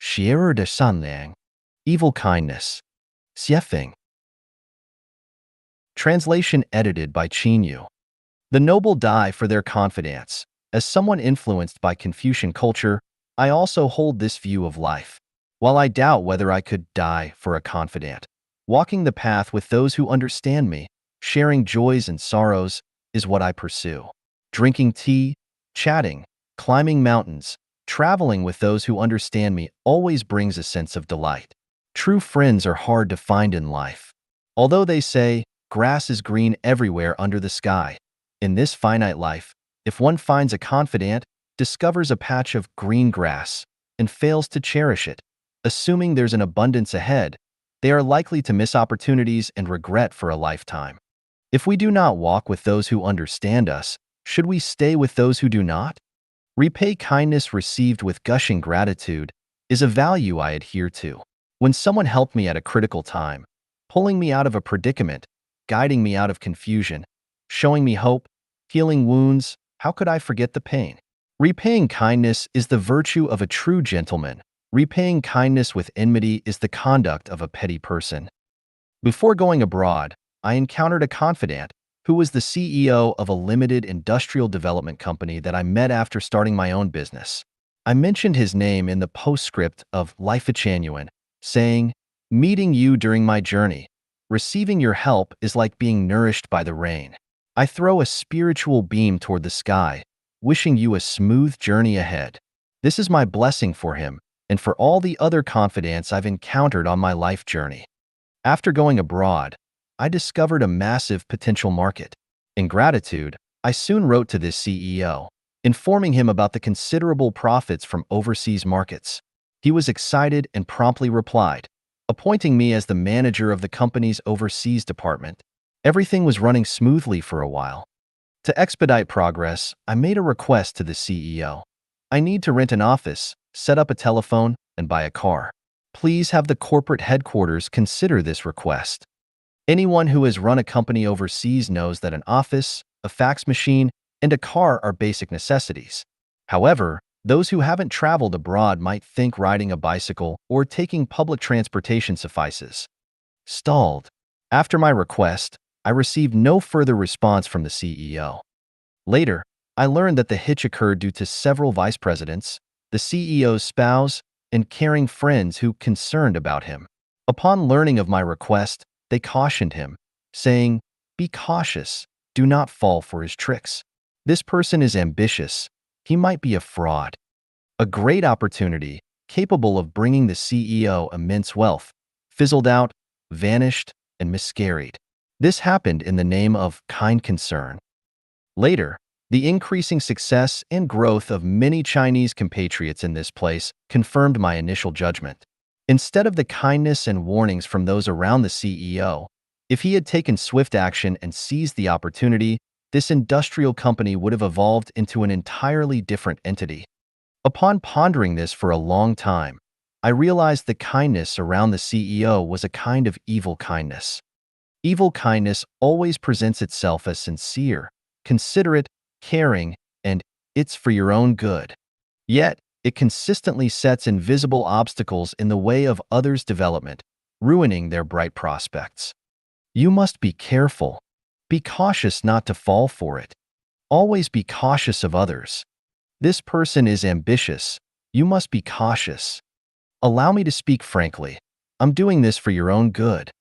Xier de Sanliang, evil kindness. Xiefeng. Translation edited by Qin Yu. The noble die for their confidence. As someone influenced by Confucian culture, I also hold this view of life. While I doubt whether I could die for a confidant, walking the path with those who understand me, sharing joys and sorrows, is what I pursue. Drinking tea, chatting, climbing mountains, traveling with those who understand me always brings a sense of delight. True friends are hard to find in life. Although they say, grass is green everywhere under the sky, in this finite life, if one finds a confidant, discovers a patch of green grass, and fails to cherish it, assuming there's an abundance ahead, they are likely to miss opportunities and regret for a lifetime. If we do not walk with those who understand us, should we stay with those who do not? Repay kindness received with gushing gratitude is a value I adhere to. When someone helped me at a critical time, pulling me out of a predicament, guiding me out of confusion, showing me hope, healing wounds, how could I forget the pain? Repaying kindness is the virtue of a true gentleman. Repaying kindness with enmity is the conduct of a petty person. Before going abroad, I encountered a confidant who was the CEO of a limited industrial development company that I met after starting my own business. I mentioned his name in the postscript of Life Genuine, saying, "Meeting you during my journey, receiving your help is like being nourished by the rain. I throw a spiritual beam toward the sky, wishing you a smooth journey ahead." This is my blessing for him and for all the other confidants I've encountered on my life journey. After going abroad, I discovered a massive potential market. In gratitude, I soon wrote to this CEO, informing him about the considerable profits from overseas markets. He was excited and promptly replied, appointing me as the manager of the company's overseas department. Everything was running smoothly for a while. To expedite progress, I made a request to the CEO. I need to rent an office, set up a telephone, and buy a car. Please have the corporate headquarters consider this request. Anyone who has run a company overseas knows that an office, a fax machine, and a car are basic necessities. However, those who haven't traveled abroad might think riding a bicycle or taking public transportation suffices. Stalled. After my request, I received no further response from the CEO. Later, I learned that the hitch occurred due to several vice presidents, the CEO's spouse, and caring friends who concerned about him. Upon learning of my request, they cautioned him, saying, "Be cautious, do not fall for his tricks. This person is ambitious, he might be a fraud." A great opportunity, capable of bringing the CEO immense wealth, fizzled out, vanished, and miscarried. This happened in the name of kind concern. Later, the increasing success and growth of many Chinese compatriots in this place confirmed my initial judgment. Instead of the kindness and warnings from those around the CEO, if he had taken swift action and seized the opportunity, this industrial company would have evolved into an entirely different entity. Upon pondering this for a long time, I realized the kindness around the CEO was a kind of evil kindness. Evil kindness always presents itself as sincere, considerate, caring, and "it's for your own good." Yet, it consistently sets invisible obstacles in the way of others' development, ruining their bright prospects. You must be careful. Be cautious not to fall for it. Always be cautious of others. This person is ambitious. You must be cautious. Allow me to speak frankly. I'm doing this for your own good.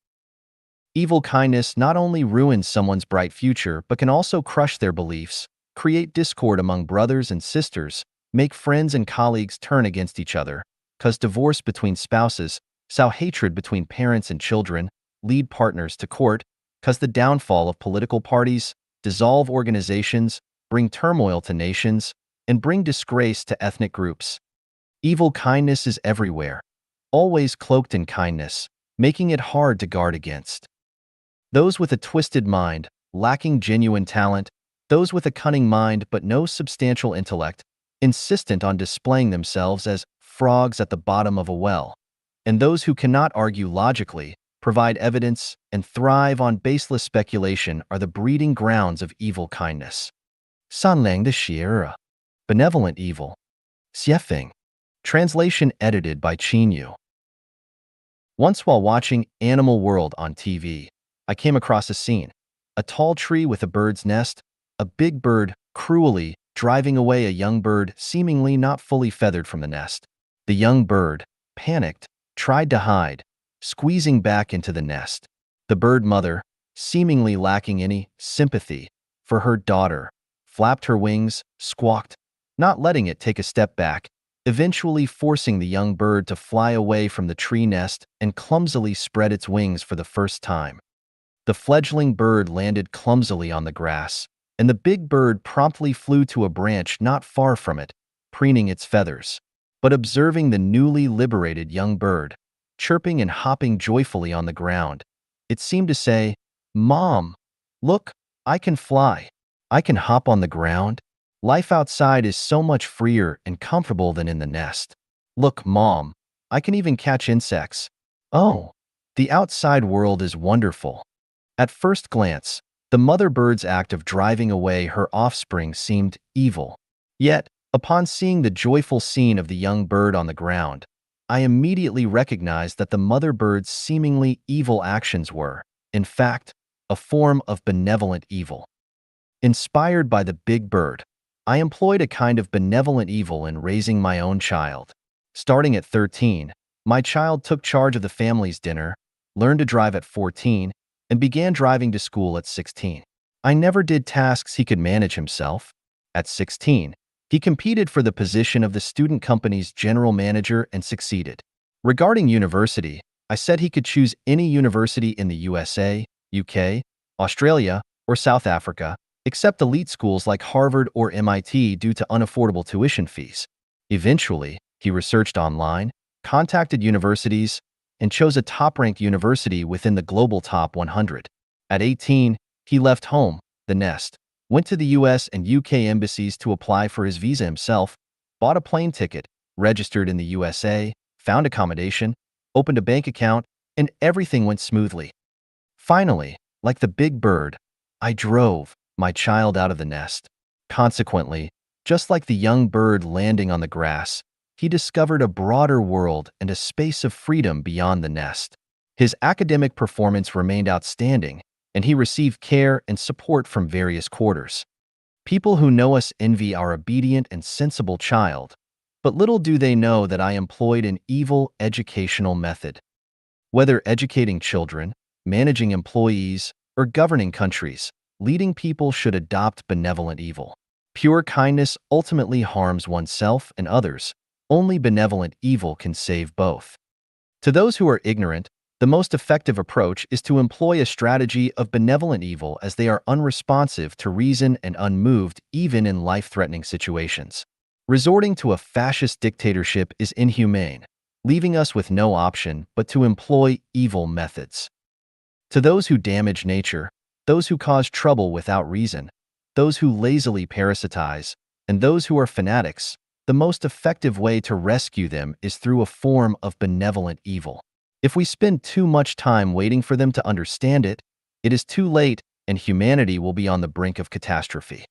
Evil kindness not only ruins someone's bright future but can also crush their beliefs, create discord among brothers and sisters, make friends and colleagues turn against each other, cause divorce between spouses, sow hatred between parents and children, lead partners to court, cause the downfall of political parties, dissolve organizations, bring turmoil to nations, and bring disgrace to ethnic groups. Evil kindness is everywhere, always cloaked in kindness, making it hard to guard against. Those with a twisted mind, lacking genuine talent, those with a cunning mind but no substantial intellect, insistent on displaying themselves as frogs at the bottom of a well, and those who cannot argue logically, provide evidence, and thrive on baseless speculation are the breeding grounds of evil kindness. 善良的邪恶, benevolent evil. 邪风. Translation edited by Chinyu. Once while watching Animal World on TV, I came across a scene. A tall tree with a bird's nest, a big bird cruelly driving away a young bird seemingly not fully feathered from the nest. The young bird, panicked, tried to hide, squeezing back into the nest. The bird mother, seemingly lacking any sympathy for her daughter, flapped her wings, squawked, not letting it take a step back, eventually forcing the young bird to fly away from the tree nest and clumsily spread its wings for the first time. The fledgling bird landed clumsily on the grass, and the big bird promptly flew to a branch not far from it, preening its feathers. But observing the newly liberated young bird, chirping and hopping joyfully on the ground, it seemed to say, "Mom, look, I can fly. I can hop on the ground. Life outside is so much freer and comfortable than in the nest. Look, Mom, I can even catch insects. Oh, the outside world is wonderful." At first glance, the mother bird's act of driving away her offspring seemed evil. Yet, upon seeing the joyful scene of the young bird on the ground, I immediately recognized that the mother bird's seemingly evil actions were, in fact, a form of benevolent evil. Inspired by the big bird, I employed a kind of benevolent evil in raising my own child. Starting at 13, my child took charge of the family's dinner, learned to drive at 14, and began driving to school at 16. I never did tasks he could manage himself. At 16, he competed for the position of the student company's general manager and succeeded. Regarding university, I said he could choose any university in the USA, UK, Australia, or South Africa, except elite schools like Harvard or MIT due to unaffordable tuition fees. Eventually, he researched online, contacted universities, and chose a top-ranked university within the global top 100. At 18, he left home, the nest, went to the US and UK embassies to apply for his visa himself, bought a plane ticket, registered in the USA, found accommodation, opened a bank account, and everything went smoothly. Finally, like the big bird, I drove my child out of the nest. Consequently, just like the young bird landing on the grass, he discovered a broader world and a space of freedom beyond the nest. His academic performance remained outstanding, and he received care and support from various quarters. People who know us envy our obedient and sensible child, but little do they know that I employed an evil educational method. Whether educating children, managing employees, or governing countries, leading people should adopt benevolent evil. Pure kindness ultimately harms oneself and others. Only benevolent evil can save both. To those who are ignorant, the most effective approach is to employ a strategy of benevolent evil as they are unresponsive to reason and unmoved even in life-threatening situations. Resorting to a fascist dictatorship is inhumane, leaving us with no option but to employ evil methods. To those who damage nature, those who cause trouble without reason, those who lazily parasitize, and those who are fanatics, the most effective way to rescue them is through a form of benevolent evil. If we spend too much time waiting for them to understand it, it is too late and humanity will be on the brink of catastrophe.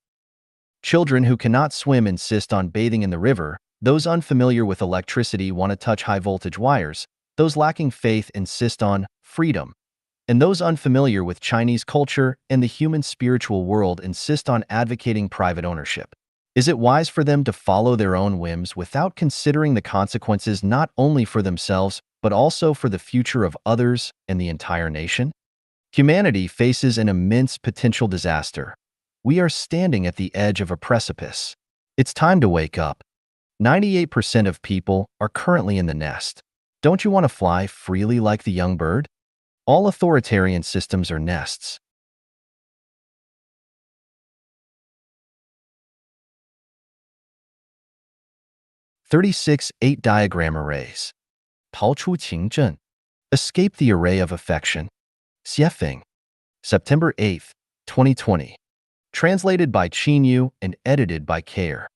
Children who cannot swim insist on bathing in the river, those unfamiliar with electricity want to touch high-voltage wires, those lacking faith insist on freedom, And those unfamiliar with Chinese culture and the human spiritual world insist on advocating private ownership. Is it wise for them to follow their own whims without considering the consequences not only for themselves, but also for the future of others and the entire nation? Humanity faces an immense potential disaster. We are standing at the edge of a precipice. It's time to wake up. 98% of people are currently in the nest. Don't you want to fly freely like the young bird? All authoritarian systems are nests. 36 8 diagram arrays. 逃出情阵. Escape the array of affection. Xiefeng. September 8th, 2020. Translated by Qin Yu and edited by Care.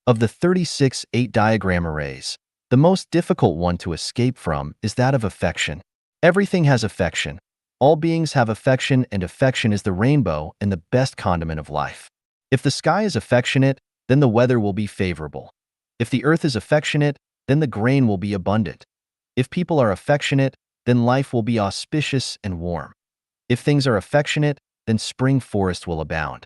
Of the 36 8 diagram arrays, the most difficult one to escape from is that of affection. Everything has affection. All beings have affection, and affection is the rainbow and the best condiment of life. If the sky is affectionate, then the weather will be favorable. If the earth is affectionate, then the grain will be abundant. If people are affectionate, then life will be auspicious and warm. If things are affectionate, then spring forest will abound.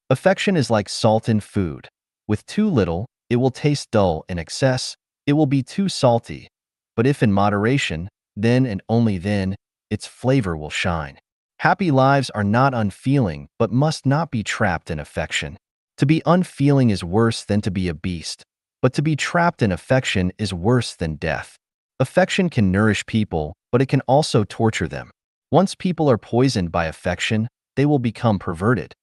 Affection is like salt in food. With too little, it will taste dull. In excess, it will be too salty. But if in moderation, then and only then, its flavor will shine. Happy lives are not unfeeling, but must not be trapped in affection. To be unfeeling is worse than to be a beast, but to be trapped in affection is worse than death. Affection can nourish people, but it can also torture them. Once people are poisoned by affection, they will become perverted.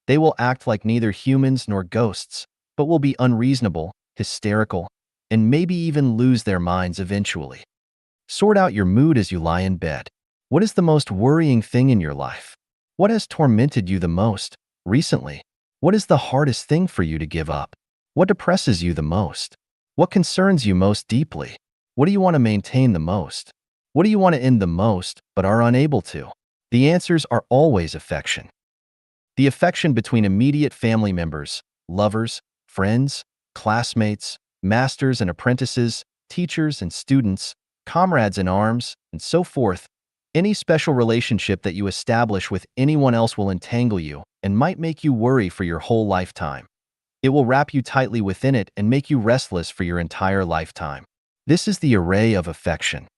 They will act like neither humans nor ghosts, but will be unreasonable, hysterical, and maybe even lose their minds eventually. Sort out your mood as you lie in bed. What is the most worrying thing in your life? What has tormented you the most recently? What is the hardest thing for you to give up? What depresses you the most? What concerns you most deeply? What do you want to maintain the most? What do you want to end the most, but are unable to? The answers are always affection. The affection between immediate family members, lovers, friends, classmates, masters and apprentices, teachers and students, comrades in arms, and so forth. Any special relationship that you establish with anyone else will entangle you and might make you worry for your whole lifetime. It will wrap you tightly within it and make you restless for your entire lifetime. This is the array of affection.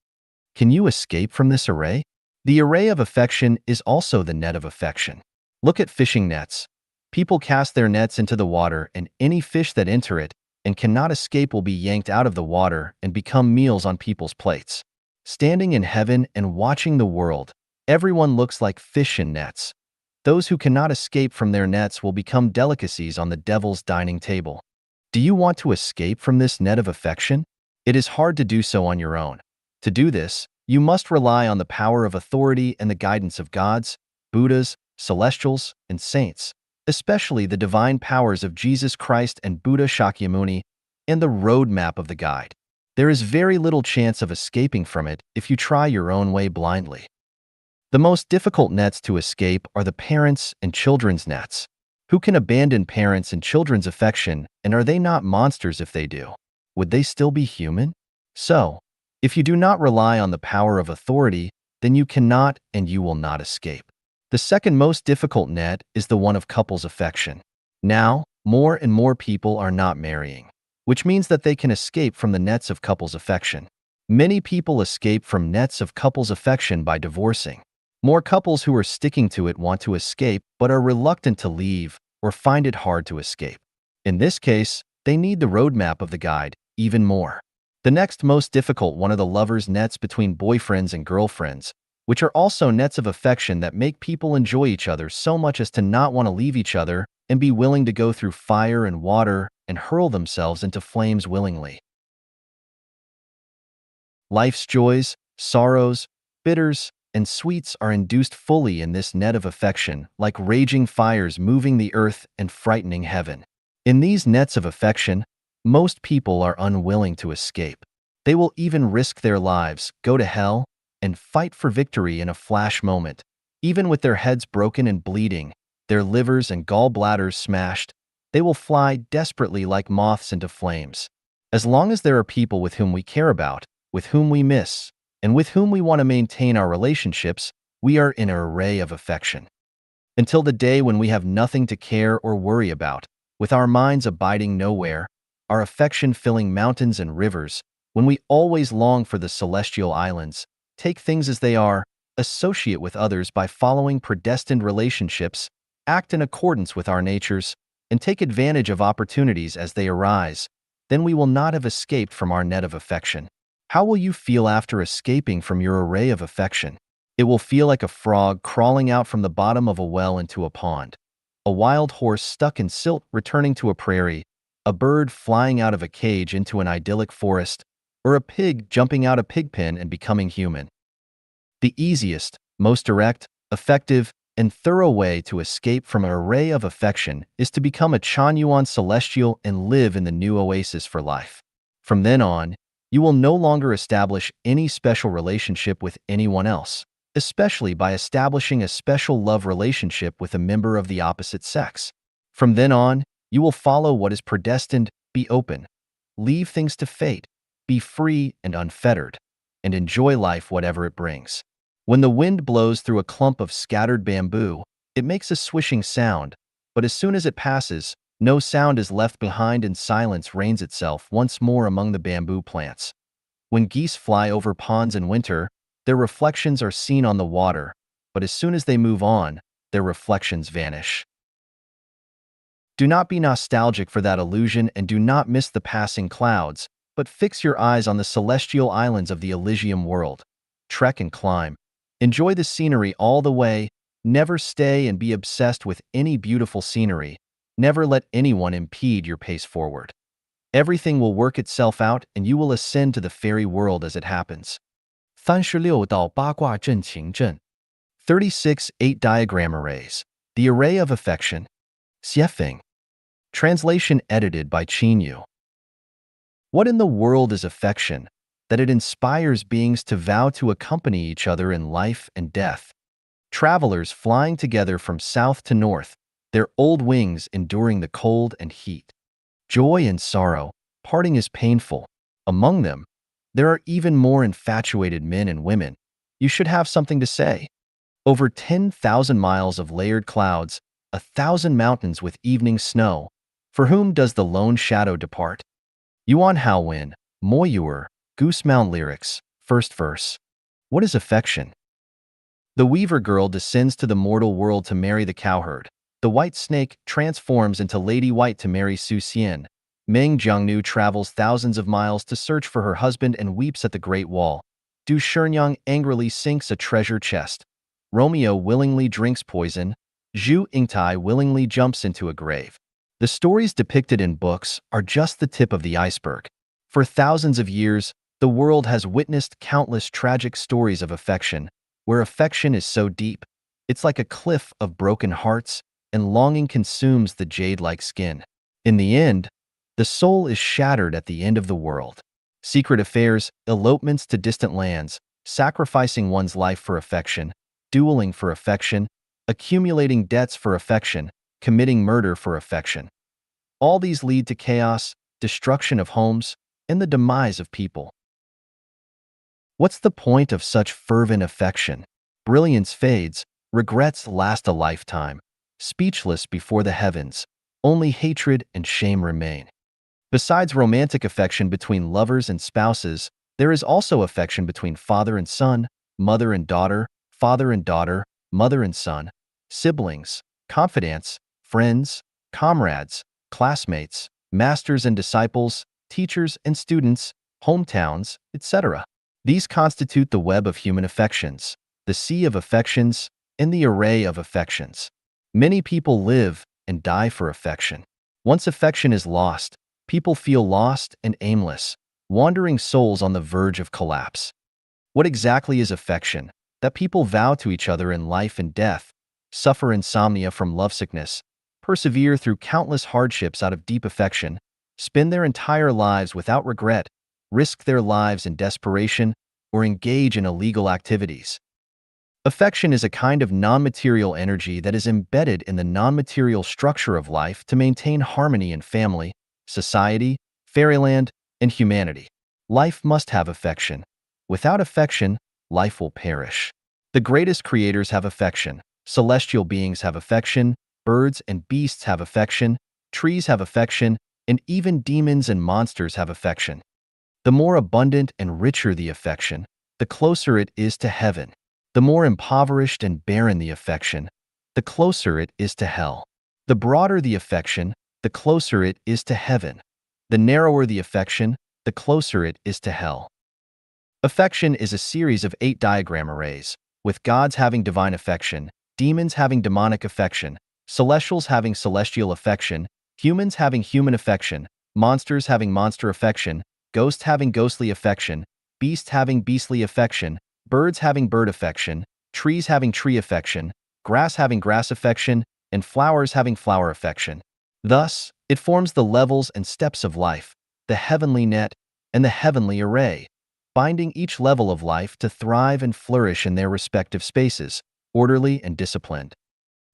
Can you escape from this array? The array of affection is also the net of affection. Look at fishing nets. People cast their nets into the water, and any fish that enter it and cannot escape will be yanked out of the water and become meals on people's plates. Standing in heaven and watching the world, everyone looks like fish in nets. Those who cannot escape from their nets will become delicacies on the devil's dining table. Do you want to escape from this net of affection? It is hard to do so on your own. To do this, you must rely on the power of authority and the guidance of gods, Buddhas, celestials, and saints, especially the divine powers of Jesus Christ and Buddha Shakyamuni, and the roadmap of the guide. There is very little chance of escaping from it if you try your own way blindly. The most difficult nets to escape are the parents' and children's nets. Who can abandon parents' and children's affection, and are they not monsters if they do? Would they still be human? So, if you do not rely on the power of authority, then you cannot and you will not escape. The second most difficult net is the one of couples' affection. Now, more and more people are not marrying, which means that they can escape from the nets of couples' affection. Many people escape from nets of couples' affection by divorcing. More couples who are sticking to it want to escape but are reluctant to leave or find it hard to escape. In this case, they need the roadmap of the guide even more. The next most difficult one are the lovers' nets between boyfriends and girlfriends, which are also nets of affection that make people enjoy each other so much as to not want to leave each other and be willing to go through fire and water and hurl themselves into flames willingly. Life's joys, sorrows, bitters, and sweets are induced fully in this net of affection, like raging fires moving the earth and frightening heaven. In these nets of affection, most people are unwilling to escape. They will even risk their lives, go to hell, and fight for victory in a flash moment. Even with their heads broken and bleeding, their livers and gallbladders smashed, they will fly desperately like moths into flames. As long as there are people with whom we care about, with whom we miss, and with whom we want to maintain our relationships, We are in an array of affection. Until the day when we have nothing to care or worry about, with our minds abiding nowhere, our affection filling mountains and rivers, when we always long for the celestial islands, take things as they are, associate with others by following predestined relationships, act in accordance with our natures, and take advantage of opportunities as they arise, then we will not have escaped from our net of affection. How will you feel after escaping from your array of affection? It will feel like a frog crawling out from the bottom of a well into a pond, a wild horse stuck in silt returning to a prairie, a bird flying out of a cage into an idyllic forest, or a pig jumping out a pig pen and becoming human. The easiest, most direct, effective, and thorough way to escape from an array of affection is to become a Chanyuan celestial and live in the new oasis for life. From then on, you will no longer establish any special relationship with anyone else, especially by establishing a special love relationship with a member of the opposite sex. From then on, you will follow what is predestined, be open, leave things to fate, be free and unfettered, and enjoy life whatever it brings. When the wind blows through a clump of scattered bamboo, it makes a swishing sound, but as soon as it passes, no sound is left behind and silence reigns itself once more among the bamboo plants. When geese fly over ponds in winter, their reflections are seen on the water, but as soon as they move on, their reflections vanish. Do not be nostalgic for that illusion and do not miss the passing clouds, but fix your eyes on the celestial islands of the Elysium world. Trek and climb. Enjoy the scenery all the way. Never stay and be obsessed with any beautiful scenery. Never let anyone impede your pace forward. Everything will work itself out and you will ascend to the fairy world as it happens. 36道八卦阵情阵 36 8 diagram arrays. The array of affection. Xiefeng. Translation edited by Qinyu. What in the world is affection? That it inspires beings to vow to accompany each other in life and death. Travelers flying together from south to north, their old wings enduring the cold and heat. Joy and sorrow, parting is painful. Among them, there are even more infatuated men and women. You should have something to say. Over 10,000 miles of layered clouds, 1,000 mountains with evening snow. For whom does the lone shadow depart? Yuan Haowen, Moyuer, Goose Mound Lyrics, first verse. What is affection? The weaver girl descends to the mortal world to marry the cowherd. The white snake transforms into Lady White to marry Su Xian. Meng Jiangnu travels thousands of miles to search for her husband and weeps at the Great Wall. Du Shenyang angrily sinks a treasure chest. Romeo willingly drinks poison. Zhu Yingtai willingly jumps into a grave. The stories depicted in books are just the tip of the iceberg. For thousands of years, the world has witnessed countless tragic stories of affection, where affection is so deep, it's like a cliff of broken hearts, and longing consumes the jade-like skin. In the end, the soul is shattered at the end of the world. Secret affairs, elopements to distant lands, sacrificing one's life for affection, dueling for affection, accumulating debts for affection, committing murder for affection. All these lead to chaos, destruction of homes, and the demise of people. What's the point of such fervent affection? Brilliance fades, regrets last a lifetime. Speechless before the heavens, only hatred and shame remain. Besides romantic affection between lovers and spouses, there is also affection between father and son, mother and daughter, mother and son, siblings, confidants, friends, comrades, classmates, masters and disciples, teachers and students, hometowns, etc. These constitute the web of human affections, the sea of affections, and the array of affections. Many people live and die for affection. Once affection is lost, people feel lost and aimless, wandering souls on the verge of collapse. What exactly is affection? That people vow to each other in life and death, suffer insomnia from lovesickness, persevere through countless hardships out of deep affection, spend their entire lives without regret, risk their lives in desperation, or engage in illegal activities. Affection is a kind of non-material energy that is embedded in the non-material structure of life to maintain harmony in family, society, fairyland, and humanity. Life must have affection. Without affection, life will perish. The greatest creators have affection. Celestial beings have affection, birds and beasts have affection, trees have affection, and even demons and monsters have affection. The more abundant and richer the affection, the closer it is to heaven. The more impoverished and barren the affection, the closer it is to hell. The broader the affection, the closer it is to heaven. The narrower the affection, the closer it is to hell. Affection is a series of 8 diagram arrays, with gods having divine affection, demons having demonic affection, celestials having celestial affection, humans having human affection, monsters having monster affection, ghosts having ghostly affection, beasts having beastly affection, birds having bird affection, trees having tree affection, grass having grass affection, and flowers having flower affection. Thus, it forms the levels and steps of life, the heavenly net, and the heavenly array, binding each level of life to thrive and flourish in their respective spaces, orderly and disciplined.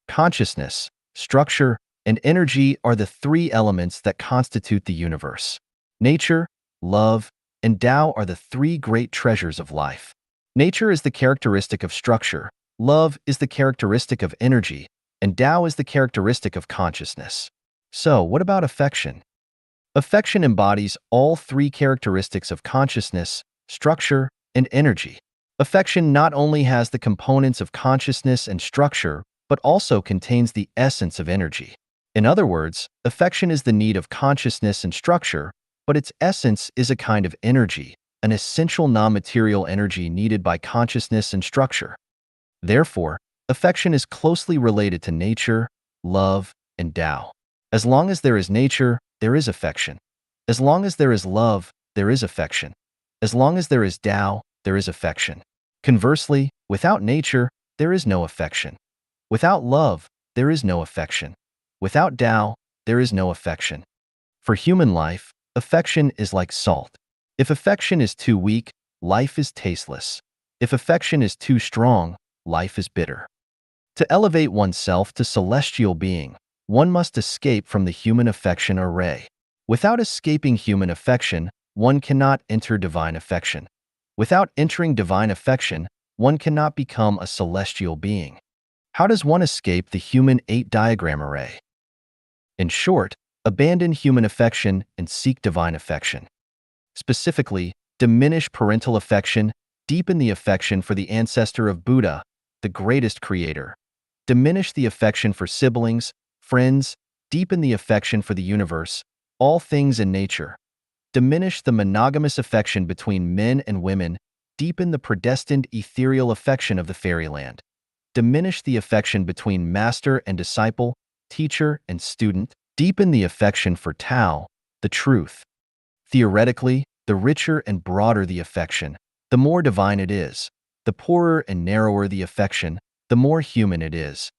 Consciousness, structure, and energy are the 3 elements that constitute the universe. Nature, love, and Tao are the 3 great treasures of life. Nature is the characteristic of structure, love is the characteristic of energy, and Tao is the characteristic of consciousness. So, what about affection? Affection embodies all 3 characteristics of consciousness, structure, and energy. Affection not only has the components of consciousness and structure, but also contains the essence of energy. In other words, affection is the need of consciousness and structure, but its essence is a kind of energy, an essential non-material energy needed by consciousness and structure. Therefore, affection is closely related to nature, love, and Tao. As long as there is nature, there is affection. As long as there is love, there is affection. As long as there is Tao, there is affection. Conversely, without nature, there is no affection. Without love, there is no affection. Without Tao, there is no affection. For human life, affection is like salt. If affection is too weak, life is tasteless. If affection is too strong, life is bitter. To elevate oneself to celestial being, one must escape from the human affection array. Without escaping human affection, one cannot enter divine affection. Without entering divine affection, one cannot become a celestial being. How does one escape the human 8 diagram array? In short, abandon human affection and seek divine affection. Specifically, diminish parental affection, deepen the affection for the ancestor of Buddha, the greatest creator. Diminish the affection for siblings, friends, deepen the affection for the universe, all things in nature. Diminish the monogamous affection between men and women, deepen the predestined ethereal affection of the fairyland. Diminish the affection between master and disciple, teacher and student, deepen the affection for Tao, the truth. Theoretically, the richer and broader the affection, the more divine it is. The poorer and narrower the affection, the more human it is.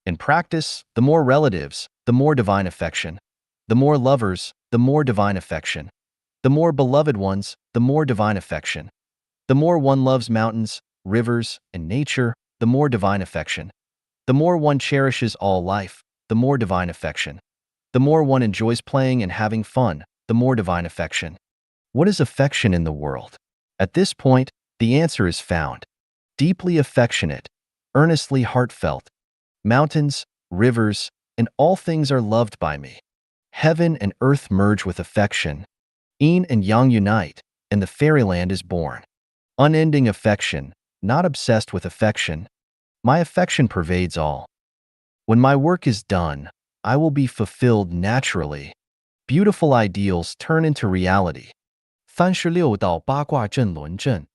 In practice, the more relatives, the more divine affection. The more lovers, the more divine affection. The more beloved ones, the more divine affection. The more one loves mountains, rivers, and nature, the more divine affection. The more one cherishes all life, the more divine affection. The more one enjoys playing and having fun, the more divine affection. What is affection in the world? At this point, the answer is found. Deeply affectionate, earnestly heartfelt. Mountains, rivers, and all things are loved by me. Heaven and earth merge with affection. Yin and yang unite, and the fairyland is born. Unending affection, not obsessed with affection. My affection pervades all. When my work is done, I will be fulfilled naturally. Beautiful ideals turn into reality. 36道八卦阵轮阵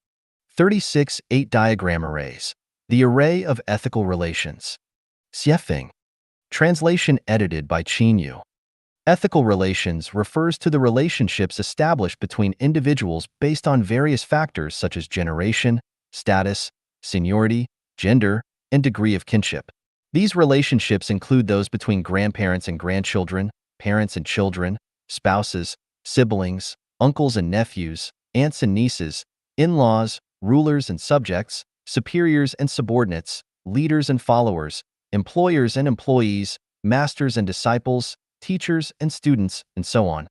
36 8 diagram arrays. The array of ethical relations. Xiefeng. Translation edited by Qin Yu. Ethical relations refers to the relationships established between individuals based on various factors such as generation, status, seniority, gender, and degree of kinship. These relationships include those between grandparents and grandchildren, parents and children, spouses, siblings, uncles and nephews, aunts and nieces, in-laws, rulers and subjects, superiors and subordinates, leaders and followers, employers and employees, masters and disciples, teachers and students, and so on.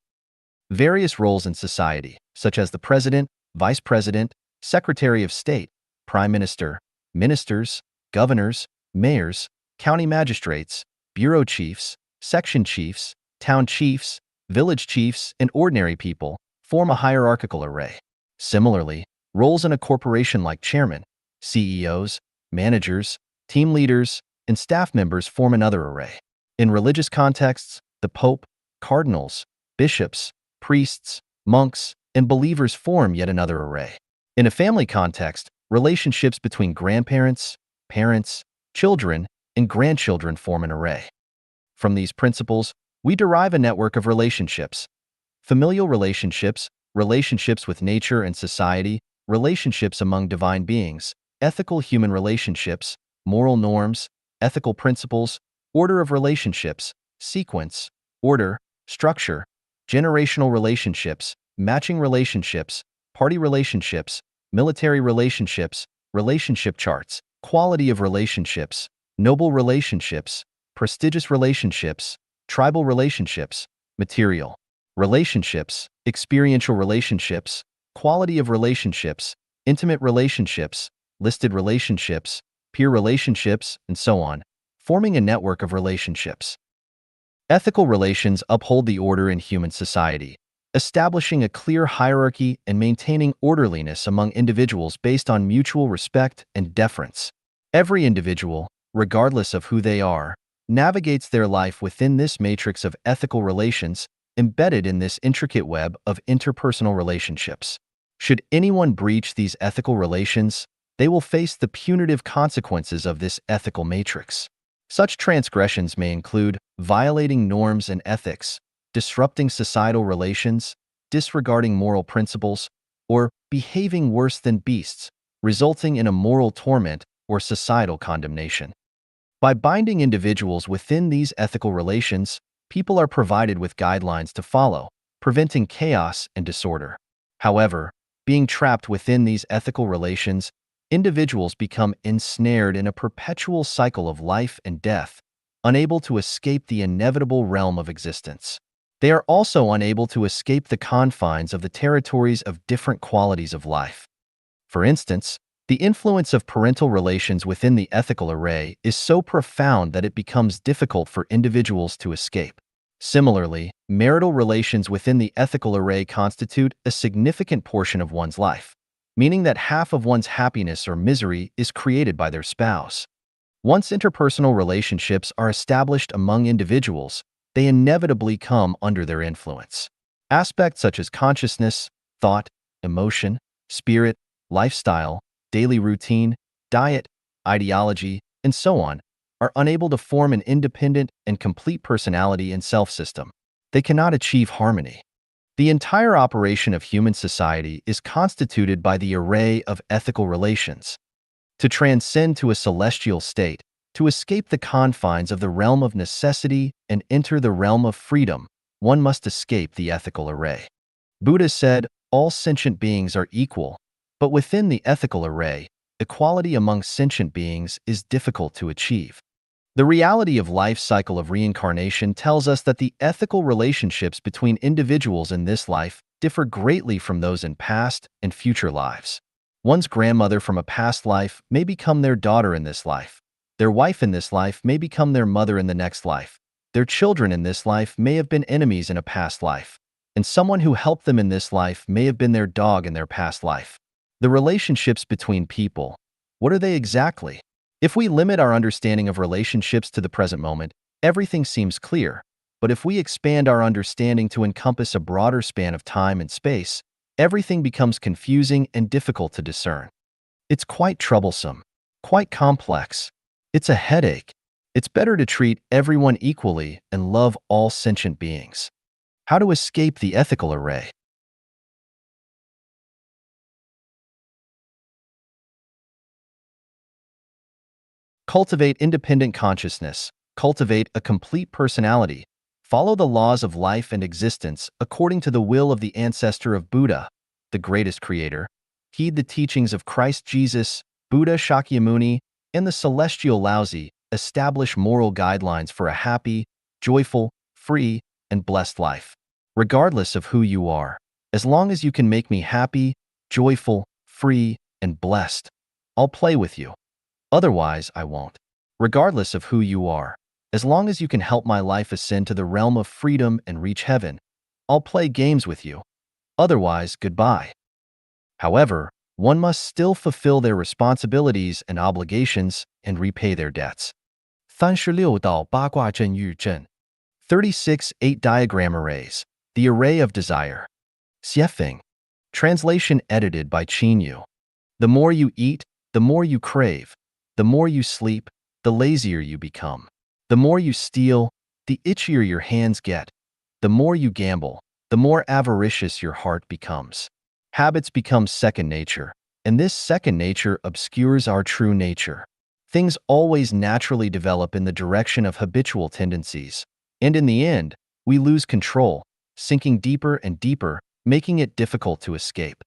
Various roles in society, such as the president, vice president, Secretary of State, Prime Minister, ministers, governors, mayors, county magistrates, bureau chiefs, section chiefs, town chiefs, village chiefs, and ordinary people form a hierarchical array. Similarly, roles in a corporation like chairman, CEOs, managers, team leaders, and staff members form another array. In religious contexts, the Pope, cardinals, bishops, priests, monks, and believers form yet another array. In a family context, relationships between grandparents, parents, children, and grandchildren form an array. From these principles, we derive a network of relationships. Familial relationships, relationships with nature and society, relationships among divine beings, ethical human relationships, moral norms, ethical principles, order of relationships, sequence, order, structure, generational relationships, matching relationships, party relationships, military relationships, relationship charts, quality of relationships, noble relationships, prestigious relationships, tribal relationships, material relationships, experiential relationships, quality of relationships, intimate relationships, listed relationships, peer relationships, and so on, forming a network of relationships. Ethical relations uphold the order in human society, establishing a clear hierarchy and maintaining orderliness among individuals based on mutual respect and deference. Every individual, regardless of who they are, navigates their life within this matrix of ethical relations embedded in this intricate web of interpersonal relationships. Should anyone breach these ethical relations, they will face the punitive consequences of this ethical matrix. Such transgressions may include violating norms and ethics, disrupting societal relations, disregarding moral principles, or behaving worse than beasts, resulting in a moral torment or societal condemnation. By binding individuals within these ethical relations, people are provided with guidelines to follow, preventing chaos and disorder. However, being trapped within these ethical relations, individuals become ensnared in a perpetual cycle of life and death, unable to escape the inevitable realm of existence. They are also unable to escape the confines of the territories of different qualities of life. For instance, the influence of parental relations within the ethical array is so profound that it becomes difficult for individuals to escape. Similarly, marital relations within the ethical array constitute a significant portion of one's life, meaning that half of one's happiness or misery is created by their spouse. Once interpersonal relationships are established among individuals, they inevitably come under their influence. Aspects such as consciousness, thought, emotion, spirit, lifestyle, daily routine, diet, ideology, and so on, are unable to form an independent and complete personality and self-system. They cannot achieve harmony. The entire operation of human society is constituted by the array of ethical relations. To transcend to a celestial state, to escape the confines of the realm of necessity and enter the realm of freedom, one must escape the ethical array. Buddha said, all sentient beings are equal, but within the ethical array, equality among sentient beings is difficult to achieve. The reality of life cycle of reincarnation tells us that the ethical relationships between individuals in this life differ greatly from those in past and future lives. One's grandmother from a past life may become their daughter in this life. Their wife in this life may become their mother in the next life. Their children in this life may have been enemies in a past life. And someone who helped them in this life may have been their dog in their past life. The relationships between people, what are they exactly? If we limit our understanding of relationships to the present moment, everything seems clear. But if we expand our understanding to encompass a broader span of time and space, everything becomes confusing and difficult to discern. It's quite troublesome, quite complex. It's a headache. It's better to treat everyone equally and love all sentient beings. How to escape the ethical array? Cultivate independent consciousness. Cultivate a complete personality. Follow the laws of life and existence according to the will of the ancestor of Buddha, the greatest creator. Heed the teachings of Christ Jesus, Buddha Shakyamuni, and the celestial Laozi. Establish moral guidelines for a happy, joyful, free, and blessed life. Regardless of who you are, as long as you can make me happy, joyful, free, and blessed. I'll play with you. Otherwise, I won't. Regardless of who you are, as long as you can help my life ascend to the realm of freedom and reach heaven, I'll play games with you. Otherwise, goodbye. However, one must still fulfill their responsibilities and obligations and repay their debts. 36道八卦阵喻阵 36 8 diagram arrays. The array of desire. Xiefeng. Translation edited by Qin Yu. The more you eat, the more you crave. The more you sleep, the lazier you become. The more you steal, the itchier your hands get. The more you gamble, the more avaricious your heart becomes. Habits become second nature, and this second nature obscures our true nature. Things always naturally develop in the direction of habitual tendencies, and in the end, we lose control, sinking deeper and deeper, making it difficult to escape.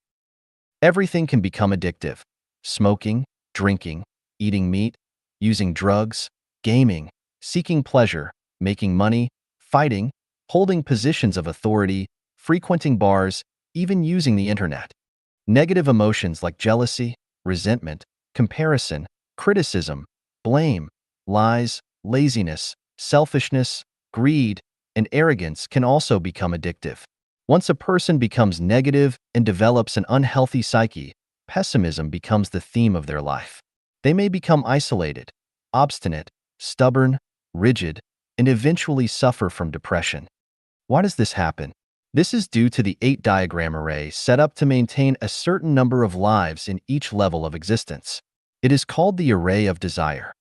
Everything can become addictive. Smoking, drinking, eating meat, using drugs, gaming, seeking pleasure, making money, fighting, holding positions of authority, frequenting bars, even using the internet. Negative emotions like jealousy, resentment, comparison, criticism, blame, lies, laziness, selfishness, greed, and arrogance can also become addictive. Once a person becomes negative and develops an unhealthy psyche, pessimism becomes the theme of their life. They may become isolated, obstinate, stubborn, rigid, and eventually suffer from depression. Why does this happen? This is due to the 8 diagram array set up to maintain a certain number of lives in each level of existence. It is called the array of desire.